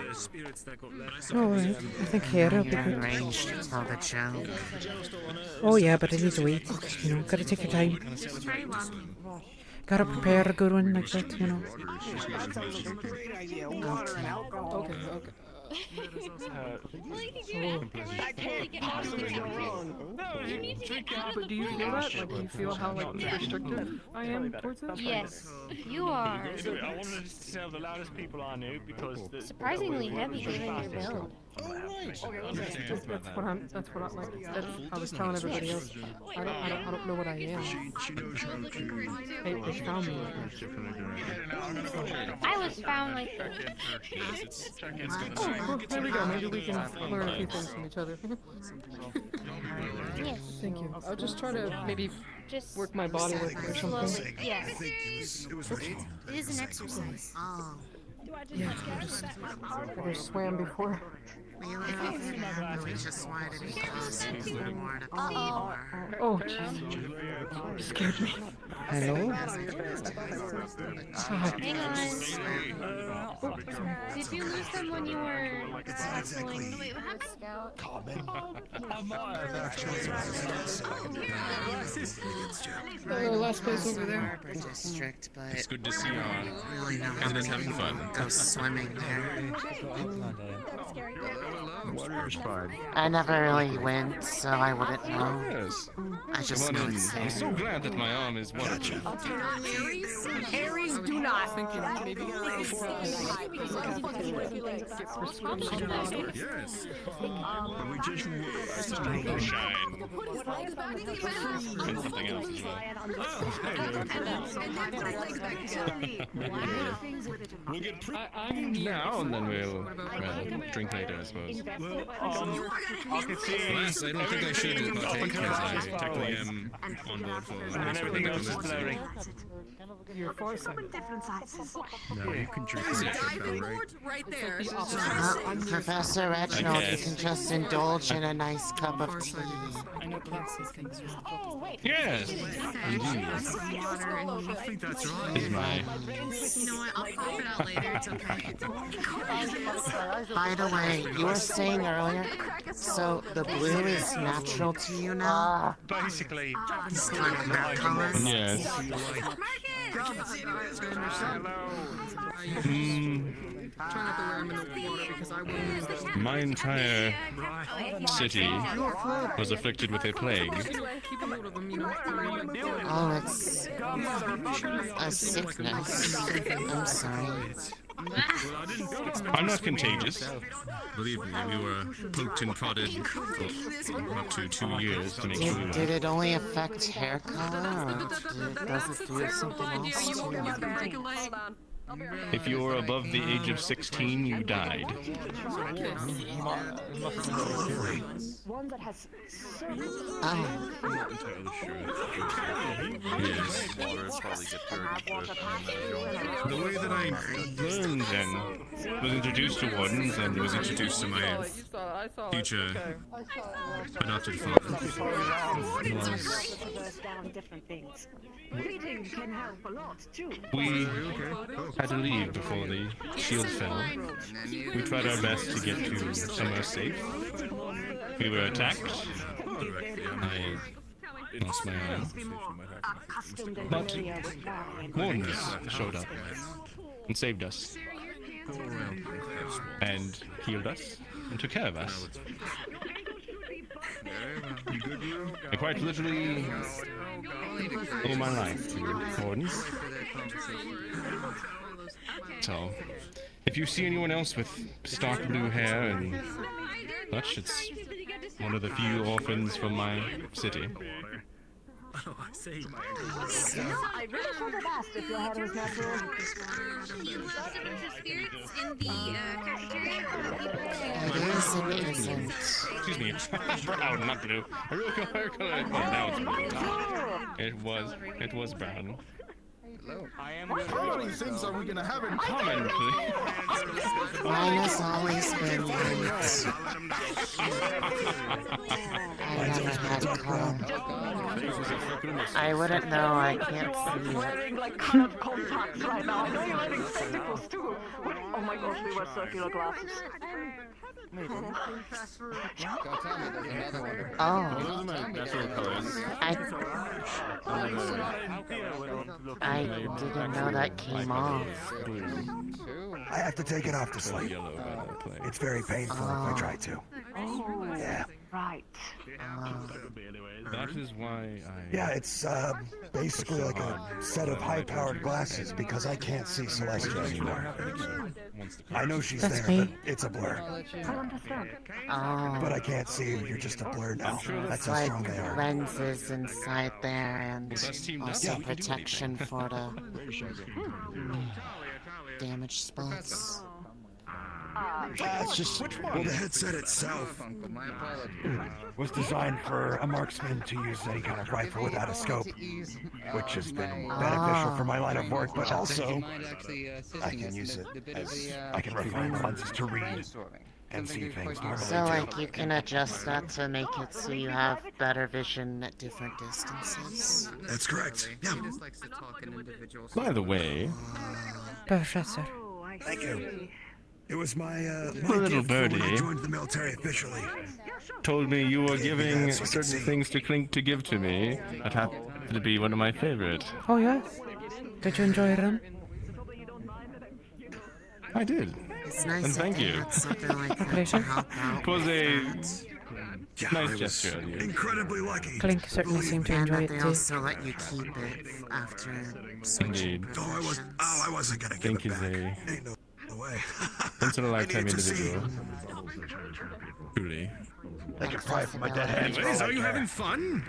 the spirits that got left. Oh, right. I think Hera would be good. Arranged to tell the joke. Oh yeah, but it needs to wait. You know, gotta take your time. Very well. Gotta prepare a good one like that, you know. That sounds like a great idea. Water and alcohol. Okay, okay. I can't possibly go wrong. You need to get out of But the do you feel that? Like, do you feel how like restrictive I am towards it? Yes, you are. I wanted to tell the loudest people I knew because... Surprisingly heavy given your build. Right. That's what I like. I was telling everybody else. I don't know what I am. She knows how to. They found me. I was found like Oh, well, there we go. Maybe we can learn a few things from each other. Yes. Thank you. I'll just try to maybe Just work my body with it or something. slowly. Yes. It is an exercise. Oh. Yeah, I just swam before. We just wanted to be closer to you more to Oh, jeez. Scared me. Hello? Hang on. Did you lose them when you were going? Wait, what happened? Last place over there. District, but It's good to see you all. really know You guys having fun? go swimming there. Water's fine. I never really went, so I wouldn't know. Yes. I just Come know on in. it's I'm there. so glad that my arm is waterproof. Aries, do not. Thinking maybe Yes. We just Shine. And something else as well. We'll get now, and then we'll drink later, I suppose. Alas, I don't think I should partake, as I technically am on board for everything else is blurry. your foresight. No, you can drink it, right? Professor Reginald, you can just indulge in a nice cup of tea. I know can't see things. Yes, indeed. I think that's right. Is my You know what? I'll pop it out later. It's okay. By the way, you were saying earlier, so the blue is natural to you now? Basically. It's kind of that color? yes. Try not to wear them in the water because I will lose this. My entire city was afflicted with a plague. Keep a note of them, you know. Oh, it's a sickness. I'm sorry. I'm not contagious. Believe me, we were poked and prodded for up to 2 years to make sure we Did it only affect hair color, or does it do something else too? If you're above the age of 16, you died. One that has Oh. Yes. The way that I learned and was introduced to wardens and was introduced to my future adopted down different things. Reading can help a lot too. we had to leave before the shield fell. We tried our best to get to somewhere safe. We were attacked. I lost my arm. But wardens showed up and saved us. And healed us and took care of us. I quite literally owe my life to wardens. So, if you see anyone else with stark blue hair and such, it's one of the few orphans from my city. I really should have asked if your head was natural. You left a bunch of spirits in the cafeteria. It is and isn't. Excuse me, brown, not blue. I really got hair color. Oh, now it's blue. It was brown. How many things are we gonna have in common, please? Mine has always been white. I never had color. I wouldn't know, I can't see it. Wearing like colored contacts right now. I know you're wearing spectacles too. Oh my gosh, we wear circular glasses. Oh. I didn't know that came off. I have to take it off to sleep. It's very painful if I try to. Oh, Yeah. right. That is why I... Yeah, it's basically like a set of high-powered glasses because I can't see Celestia anymore. I know she's That's there, me. but it's a blur. Oh. But I can't see you. You're just a blur now. That's how like strong they are. lenses inside there and also protection for the damage spots. That's just, well, the headset itself was designed for a marksman to use any kind of rifle without a scope, which has been beneficial for my line of work, but also I can use it as I can refine the lenses to read and see things normally So like you can adjust that to make it so you have better vision at different distances. That's correct. Yeah. By the way, Professor. Thank you. It was my little gift for when I birdie joined the military officially. told me you were giving certain things to Clink to give to me. That happened to be one of my favorite. Oh, yes? Did you enjoy them? I did. It's nice And thank that they you. had something like that to Pleasure. help out It was a Yeah, I nice was gesture of you. incredibly lucky. Clink certainly seemed to and enjoy that it they too. also let you keep it after switching Indeed. professions. I wasn't gonna give Clink it is back. a Ain't no way. once-in-a-lifetime I need to see. individual. Truly. I can cry from my dead hands. for all I care. fun?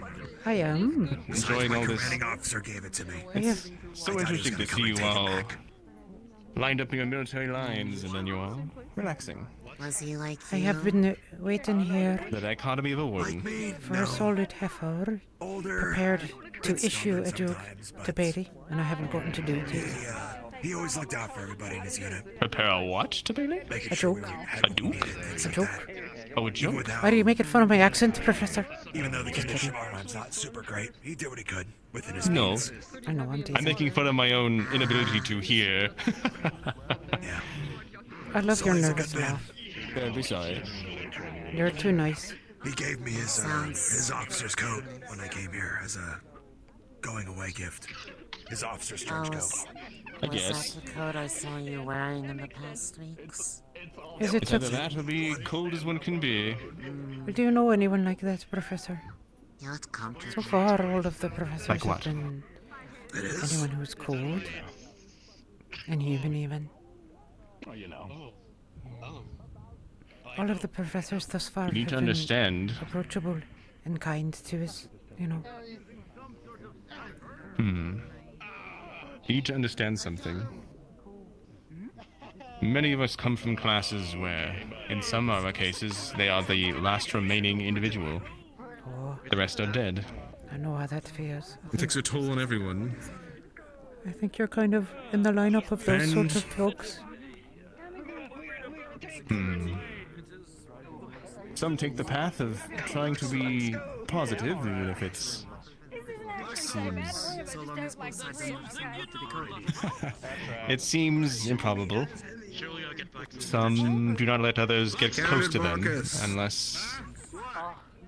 I am. Enjoying all this. Commanding officer gave it to me. Yes. So I thought he was interesting gonna to come see and you take it all back. lined up in your military lines and then you all relaxing. Was he like I you? have been waiting here The dichotomy of a warden. for a solid half hour, prepared to issue a joke to Beatty, and I haven't gotten to do it yet. He always looked out for everybody in his unit. Prepare a what to Bailey? Making A sure joke. we had A joke? things A like joke? that. Oh, a Even joke? without, Why are you making fun of my accent, Professor? even though the condition of our lives not super great, he did what he could within his No. means. I know, I'm I'm teasing. making fun of my own inability to hear. Yeah. I love So your he's a nervous good man. laugh. Don't be sorry. You're too nice. He gave me his officer's coat when I came here as a going away gift. His officer's trench coat. Was guess. that the coat I saw you wearing in the past weeks? Is it It's either so? that or be cold as one can be. Do you know anyone like that, Professor? You look comfortable. So far, all of the professors Like what? have been It is. anyone who's cold and human even. Oh, you know. All of the professors thus far You need have to been understand. approachable and kind to us, you know. You need to understand something. Many of us come from classes where, in some of our cases, they are the last remaining individual. Oh, The rest are dead. I know how that feels. It takes a toll on everyone. I think you're kind of in the lineup of those And- sort of folks. Some take the path of trying to be positive, even if it's seems it seems improbable. Some do not let others get close to them unless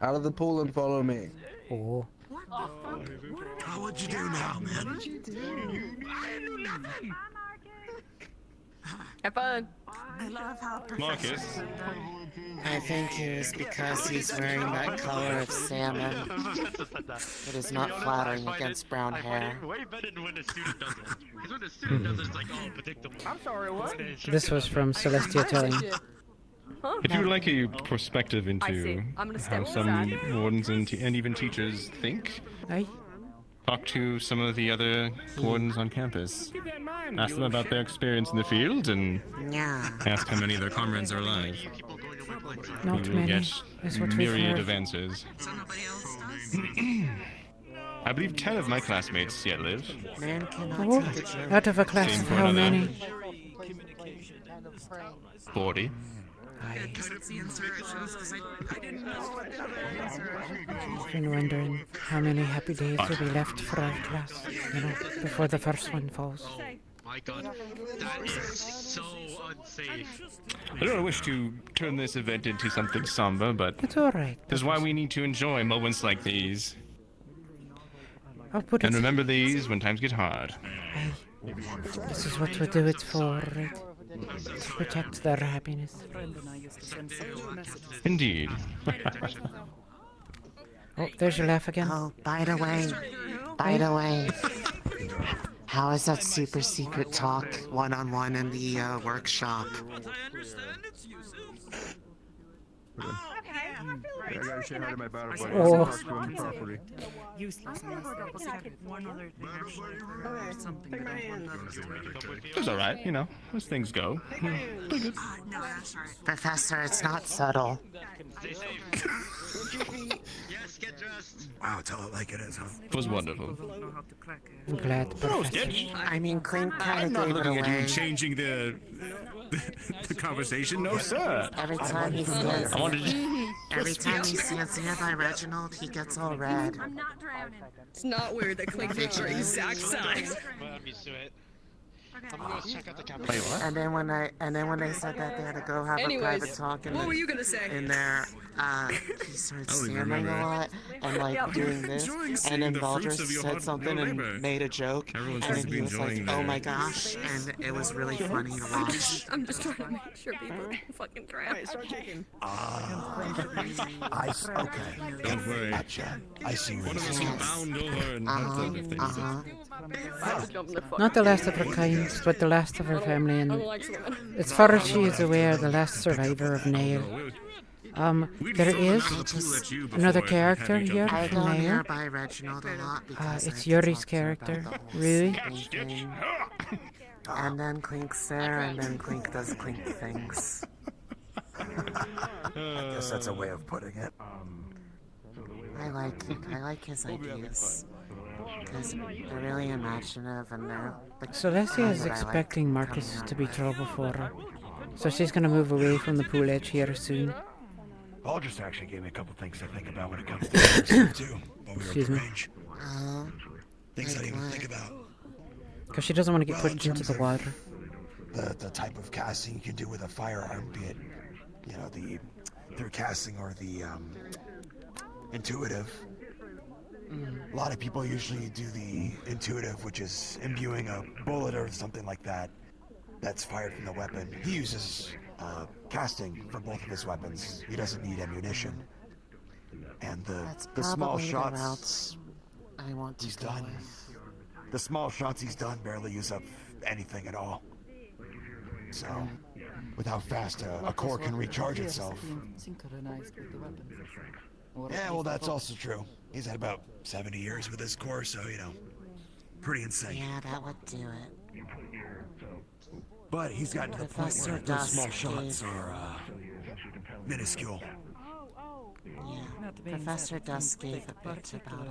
Out of the pool and follow me. Oh. What'd you do now, man? Have fun. I love how Marcus. I think it is because he's wearing that color of salmon. It is not flattering against brown hair. Way better than when a student does it. Because when a student does it, it's like, oh, predictable. I'm sorry, what? This was from Celestia telling. Huh? If you would like a perspective I into see. I'm gonna how step some aside. wardens and even teachers think, Aye. talk to some of the other wardens on campus. Ask them about their experience in the field and Yeah. ask how many of their comrades are alive. Not You will many, get is what we've myriad heard. of answers. So nobody else does? I believe 10 of my classmates yet live. Man cannot Oh, see the joke. out of a class Same of for how another. many? 40. Aye. Because it's the insurrections, because I didn't know what the insurrections I've been wondering how many happy days will be left for our class, you know, before the first one falls. My god, that is so unsafe. I don't wish to turn this event into something somber, but It's alright. this is why we need to enjoy moments like these. I'll put it. And remember these when times get hard. Aye. This is what we do it for, right? To protect their happiness. Indeed. Oh, there's your laugh again. Oh, by the way, how is that super secret talk one-on-one in the workshop? I gotta say hi to my battle buddy. Oh. Talk to him properly. Useless. One other thing actually, or something that I wanted It's alright, you know, as things go. Pretty good. No, that's alright. Professor, it's not subtle. Yes, get dressed. Wow, tell it like it is, huh? It was wonderful. I'm glad. Oh, Professor. Stitch. I mean, Clink I'm kinda not gave it looking at you away. changing the conversation. No, sir. Every time he stands I wanted to... every time he stands nearby Reginald, he gets all red. I'm not drowning. It's not weird that Clink thinks your exact size. Well, I'm used to it. I'm gonna go check out the camera. Wait, what? And then when they said that they had to go have a Anyways, private talk in what were you gonna say? in there, he started I don't even stammering a remember. lot and like doing this, Enjoying and seeing then the fruits Valdris of your said hard something labor. and made a joke, Everyone and seems then to be he was like, enjoying "Oh their- my gosh," and it was really funny to watch. I'm just trying to make sure people don't fucking drown. Start taking. Okay. Don't worry. Gotcha. I see where One of this us is will going. bound over and help them if they need it. Not the last of her kind, but the last of her family, and Unlike women. as far as she is aware, the last survivor of Nair. There is another character here I from go Nair. nearby Reginald a lot because It's I Yuri's talk to him about character. the whole Really? Satan thing. And then Clink's there, and then Clink does Clink things. I guess that's a way of putting it. I like his ideas. Because they're really imaginative and they're... Celestia is what I like expecting coming Marcus out to be with. trouble for her, so she's gonna move away from the pool edge here soon. Paul just actually gave me a couple things to think about when it comes to this stuff too. While we were Excuse at the me. range. Things I Like didn't even what? think about. Because she doesn't want to get Well, in pushed into terms the of water. The type of casting you can do with a firearm, be it, you know, the through casting or the intuitive. A lot of people usually do the intuitive, which is imbuing a bullet or something like that that's fired from the weapon. He uses casting for both of his weapons. He doesn't need ammunition. And the small Probably the shots routes I want to he's go done. with. The small shots he's done barely use up anything at all. So, with how fast a core can recharge itself. Synchronized with the weapons. Yeah, well, that's also true. He's had about 70 years with his core, so, you know, pretty insane. Yeah, that would do it. But he's gotten to the point Professor where those small Dusk shots gave- are minuscule. Yeah, Professor Dusk gave a bit about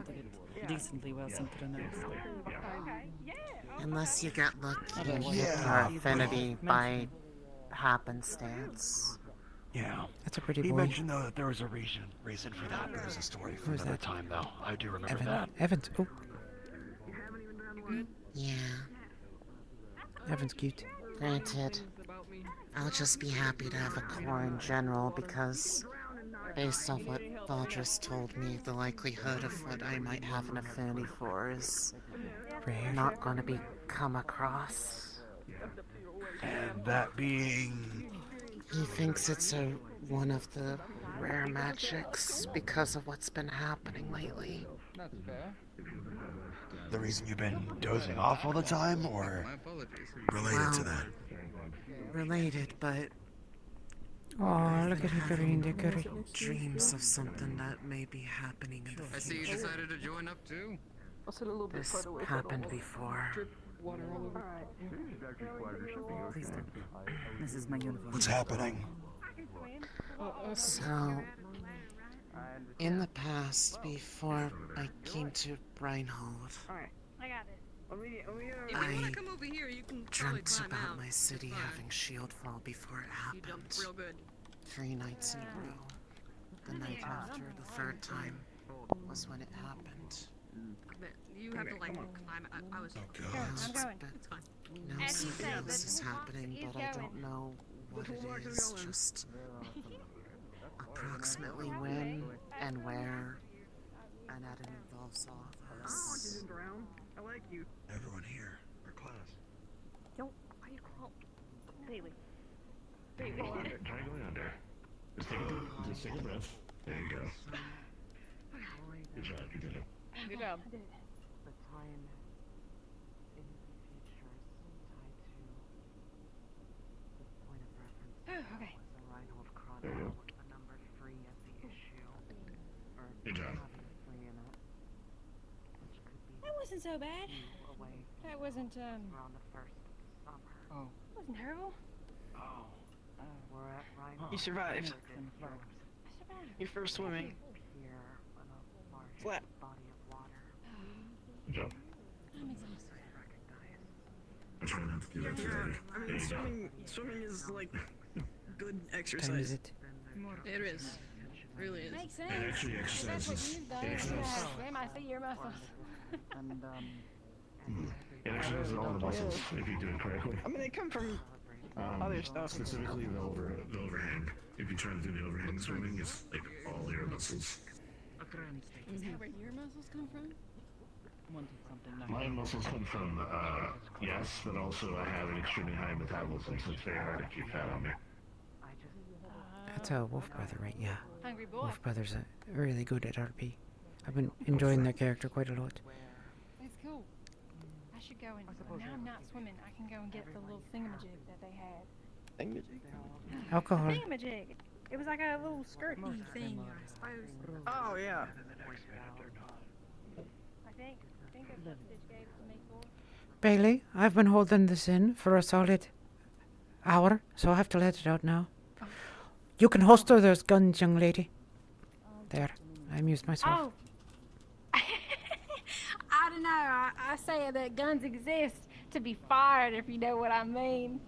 it. Decently well synchronized. Unless you get lucky and hit Yeah, her affinity by happenstance. Yeah. That's a pretty He boy. mentioned, though, that there was a reason for that. There's a story for Who's another that? time, though. I do remember Evan. that. Evans. Oh, Yeah, Evan's cute. granted, I'll just be happy to have a core in general because, based on what Valdris told me, the likelihood of what I might have an affinity for is Rare. not going to be come across. And that being... He thinks it's one of the rare magics because of what's been happening lately. That's fair. The reason you've been dozing off all the time, or related to that? Related, but Oh, look at her green decory. dreams of something that may be happening in the I see you future. decided to join up too. I'll sit a little bit This further away. happened before. Drip water all over. Please don't. This is my uniform. What's happening? So, in the past, before I came to Reinhold, Alright, I got it. I come over here, you can dreamt about my city having Shieldfall before it happened. real good. 3 nights in a row. The night after, the third time, was when it happened. But you have to like climb. I was. I'm going. It's fine. Now As you something said, else but is happening, he's but I going. don't know what it is. Just approximately when and where, and that it involves all of us. I like you. Everyone here, our class. Yo, why you call? Bailey. Try going under. Just take a breath. There you go. Good job. I did it. The time in the future is tied to the point of reference. Oh, okay. Was a Reinhold Chronicle with the number 3 as the issue. Or Good job. having a 3 in it. Which could be That wasn't so bad. away That wasn't, around the 1st of summer. Oh. wasn't terrible. Oh. We're at Reinhold. You survived. I survived. Your first swimming. Here on a large Flat. body of water. Good job. I'm exhausted. I'm trying not to do that today. I mean, swimming is like good Time is exercise. it? It is. Really is. Makes sense. It actually That's what exercises. you've done. It exercises. Damn, I see your muscles. And, It exercises all the muscles if you do it correctly. I mean, they come from other stuff. Specifically the overhang. If you try to do the overhang swimming, it's like all your muscles. Is that where your muscles come from? My muscles come from, yes, but also I have an extremely high metabolism, so it's very hard to keep fat on me. That's a Wolf Brother, right? Yeah. Hungry boy. Wolf Brothers are really good at RP. I've been enjoying their character quite a lot. That's cool. I should go and, now I'm not swimming, I can go and get the little thingamajig that they had. Alcohol. Thingamajig! It was like a little skirty thing, I suppose. Oh, yeah. I think that's what Stitch gave it to me for. Bailey, I've been holding this in for a solid hour, so I have to let it out now. You can holster those guns, young lady. There, I amused myself. Oh! I don't know, I say that guns exist to be fired, if you know what I mean.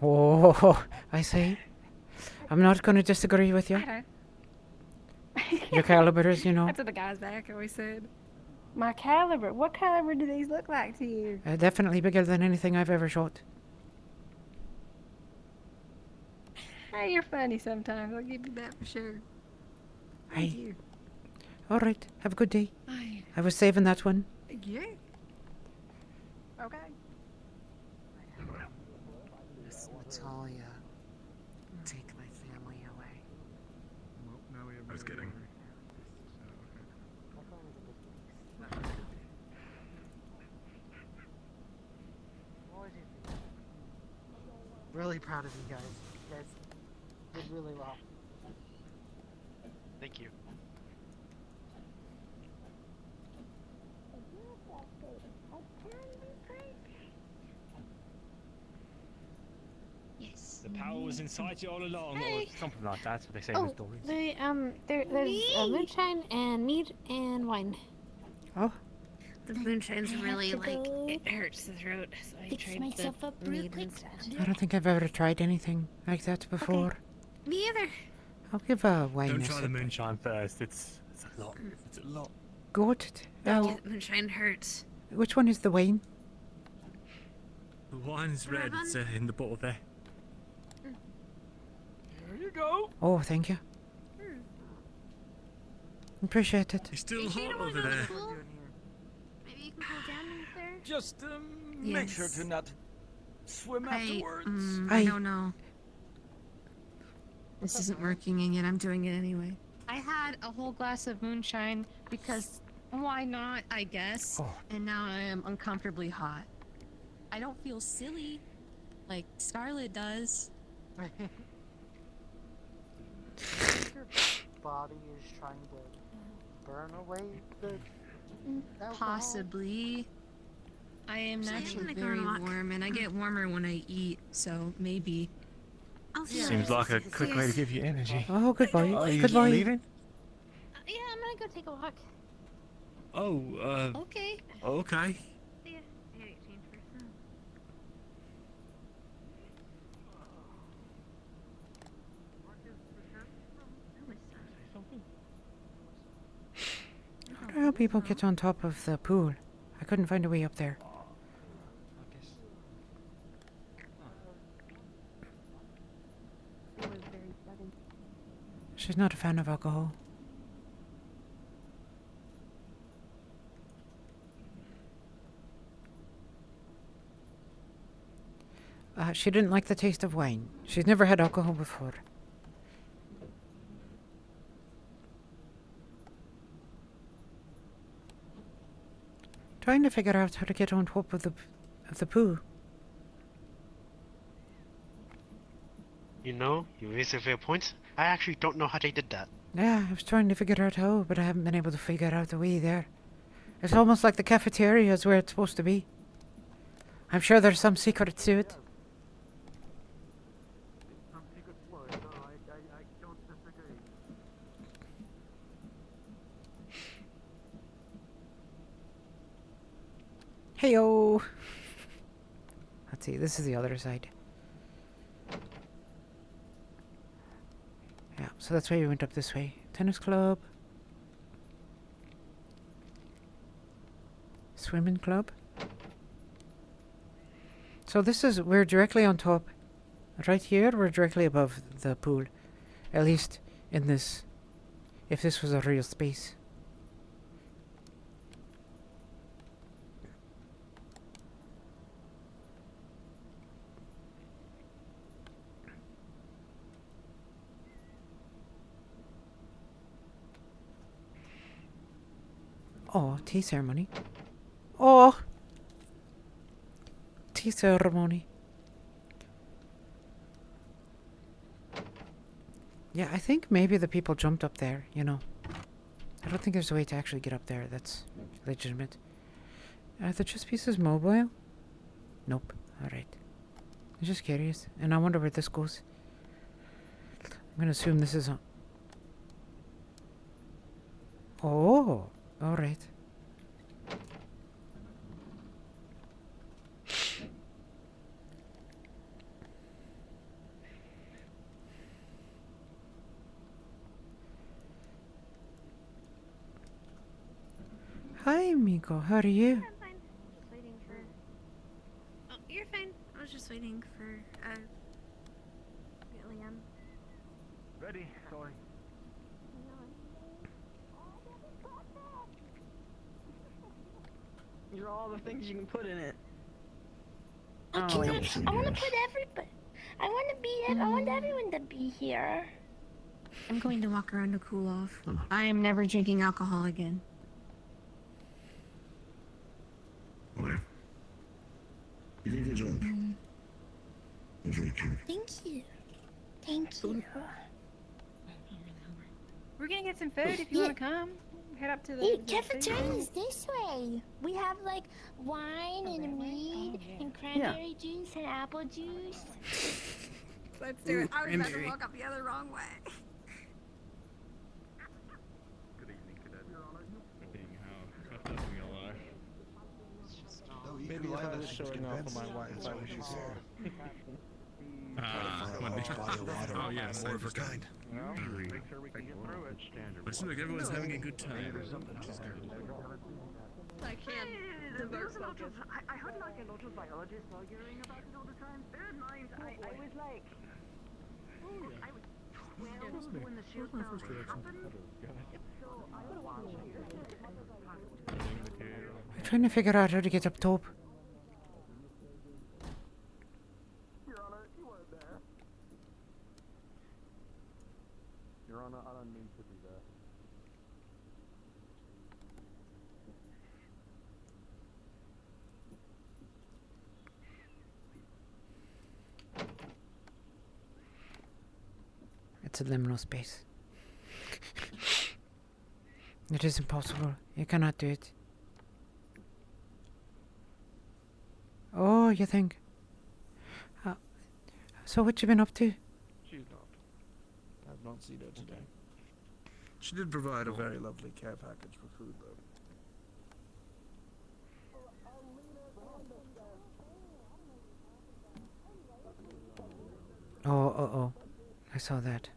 Oh, I see. I'm not going to disagree with you. I don't. Your calibers, you know. That's what the guys back always said. My caliber? What caliber do these look like to you? Definitely bigger than anything I've ever shot. Hey, you're funny sometimes. I'll give you that for sure. Thank Hey. you. All right, have a good day. Bye. I was saving that one. Yeah. Okay. Miss Natalia, take my family away. I was kidding. really proud of you guys. You guys did really well. Thank you. Yes. The power was inside you all along, Hey. or something like that. That's what they say in Oh, the stories. there's moonshine and mead and wine. Oh. The moonshine's I have really to like go it hurts the throat, so I fix tried myself the up real mead quick. instead. I don't think I've ever tried anything like that before. Me either. I'll give a wine Don't a try the sip. moonshine first. It's a lot. It's a lot. Good. Yeah, moonshine hurts. Which one is the wine? The wine's The red red. one? It's in the bottle there. There you go. Oh, thank you. Appreciate it. It's still hot over there. Maybe you can go down in there. Just make sure to not swim afterwards. I don't know. This isn't working, and yet I'm doing it anyway. I had a whole glass of moonshine because why not, I guess. Oh. And now I am uncomfortably hot. I don't feel silly like Scarlet does. Your body is trying to burn away the alcohol. Possibly. I am So I'm naturally gonna go very on a walk. warm, and I get warmer when I eat, so maybe. I'll see Seems like a quick way to give you energy. Oh, good boy. Are you Good boy. leaving? Yeah, I'm gonna go take a walk. Oh, Okay. okay. See ya. I gotta get changed first. I don't know how people get on top of the pool. I couldn't find a way up there. She's not a fan of alcohol. She didn't like the taste of wine. She's never had alcohol before. Trying to figure out how to get on top of the poo. You know, you raise a fair point. I actually don't know how they did that. Yeah, I was trying to figure out how, but I haven't been able to figure out the way there. It's almost like the cafeteria is where it's supposed to be. I'm sure there's some secret to it. Heyo! Let's see, this is the other side. Yeah, so that's why we went up this way. Tennis club. Swimming club. So we're directly on top. Right here, we're directly above the pool. At least in this, if this was a real space. Oh, tea ceremony. Oh! Tea ceremony. Yeah, I think maybe the people jumped up there, you know. I don't think there's a way to actually get up there that's legitimate. Are the chess pieces mobile? Nope. Alright. I'm just curious. And I wonder where this goes. I'm gonna assume this is on... Oh! Alright. Hi, Miko. How are you? I'm fine. Just waiting for... Oh, you're fine. I was just waiting for, Liam. Ready, sorry. You're all the things you can put in it. I want to put everybody. I want everyone to be here. I'm going to walk around to cool off. I am never drinking alcohol again. Whatever. You did a good job. Thank you. Thank you. We're gonna get some food if you want to come. Head up to the. Hey, cafeteria is this way. We have like wine and mead and cranberry juice and apple juice. Let's do it. I was about to walk up the other wrong way. Good evening, cadet. Maybe if I was showing off on my Wi-Fi, we should say. Oh yeah, more of a kind. Make sure we can get through it. It seems like everyone's having a good time. I can't. There's a lot of. I heard like a lot of biologists arguing about it all the time. Bear in mind, I was like. I was 12 when the shield spell happened. So I was I'm trying to figure out how to get up top. Your Honor, you weren't there. Your Honor, I don't mean to be there. It's a liminal space. It is impossible. You cannot do it. Oh, you think? So what you been up to? She's not. I've not seen her today. She did provide a very lovely care package for food, though. Oh. I saw that.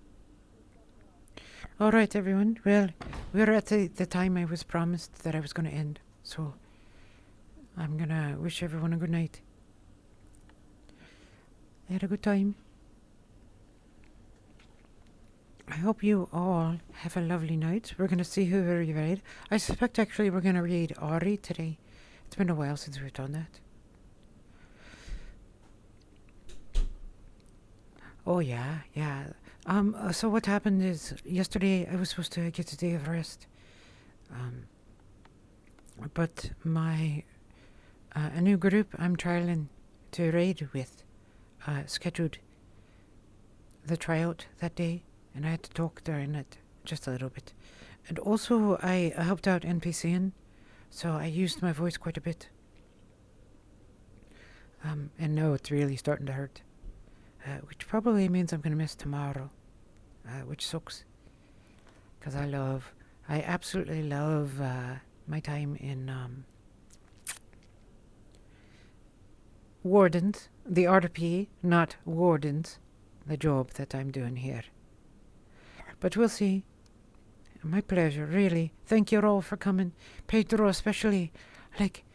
Alright, everyone. Well, we're at the time I was promised that I was going to end. So, I'm going to wish everyone a good night. I had a good time. I hope you all have a lovely night. We're going to see who we read. I suspect actually we're going to read Ori today. It's been a while since we've done that. Oh yeah. So what happened is yesterday I was supposed to get a day of rest. But my a new group I'm trialing to raid with scheduled the tryout that day, and I had to talk during it just a little bit. And also I helped out NPCing, so I used my voice quite a bit. And now it's really starting to hurt, which probably means I'm going to miss tomorrow, which sucks. Because I absolutely love my time in Wardens, the RP, not Wardens, the job that I'm doing here. But we'll see. My pleasure, really. Thank you all for coming. Pedro especially. Like,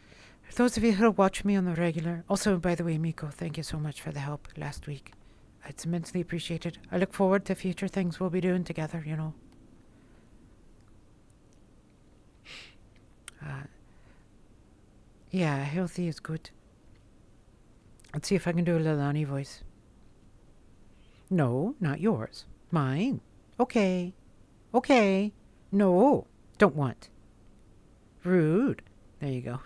those of you who watch me on the regular. Also, by the way, Miko, thank you so much for the help last week. It's immensely appreciated. I look forward to future things we'll be doing together, you know. Yeah, healthy is good. Let's see if I can do a Lilani voice. No, not yours. Mine. Okay. Okay. No, don't want. Rude. There you go.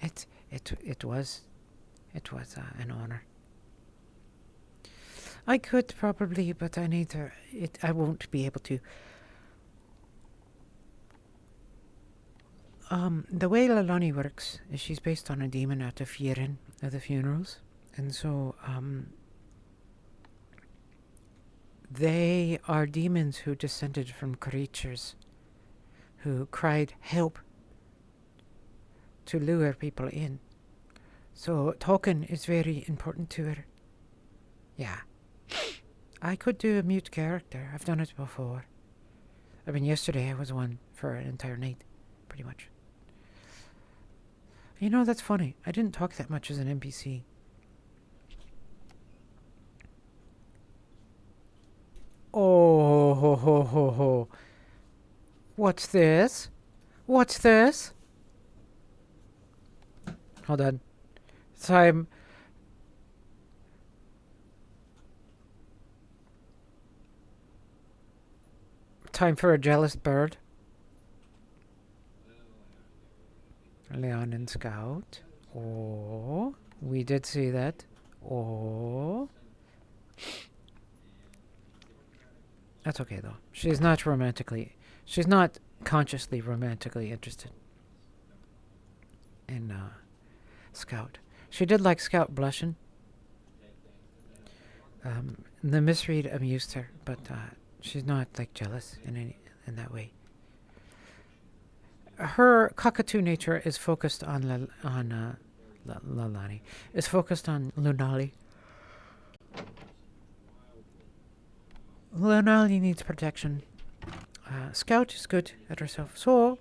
It was an honor. I could probably, but I need to. I won't be able to. The way Lilani works is she's based on a demon out of Fieren at the funerals, and so they are demons who descended from creatures who cried help to lure people in. So talking is very important to her. Yeah. I could do a mute character. I've done it before. I mean, yesterday I was one for an entire night, pretty much. You know, that's funny. I didn't talk that much as an NPC. Oh, ho, ho, ho, ho. What's this? What's this? Hold on. Time. Time for a jealous bird. Leon and Scout. Oh, we did see that. Oh. That's okay, though. She's not consciously romantically interested in Scout. She did like Scout blushing. The misread amused her, but she's not like jealous in that way. Her cockatoo nature is focused on Lilani. Is focused on Lunali. Lunali needs protection. Scout is good at herself, so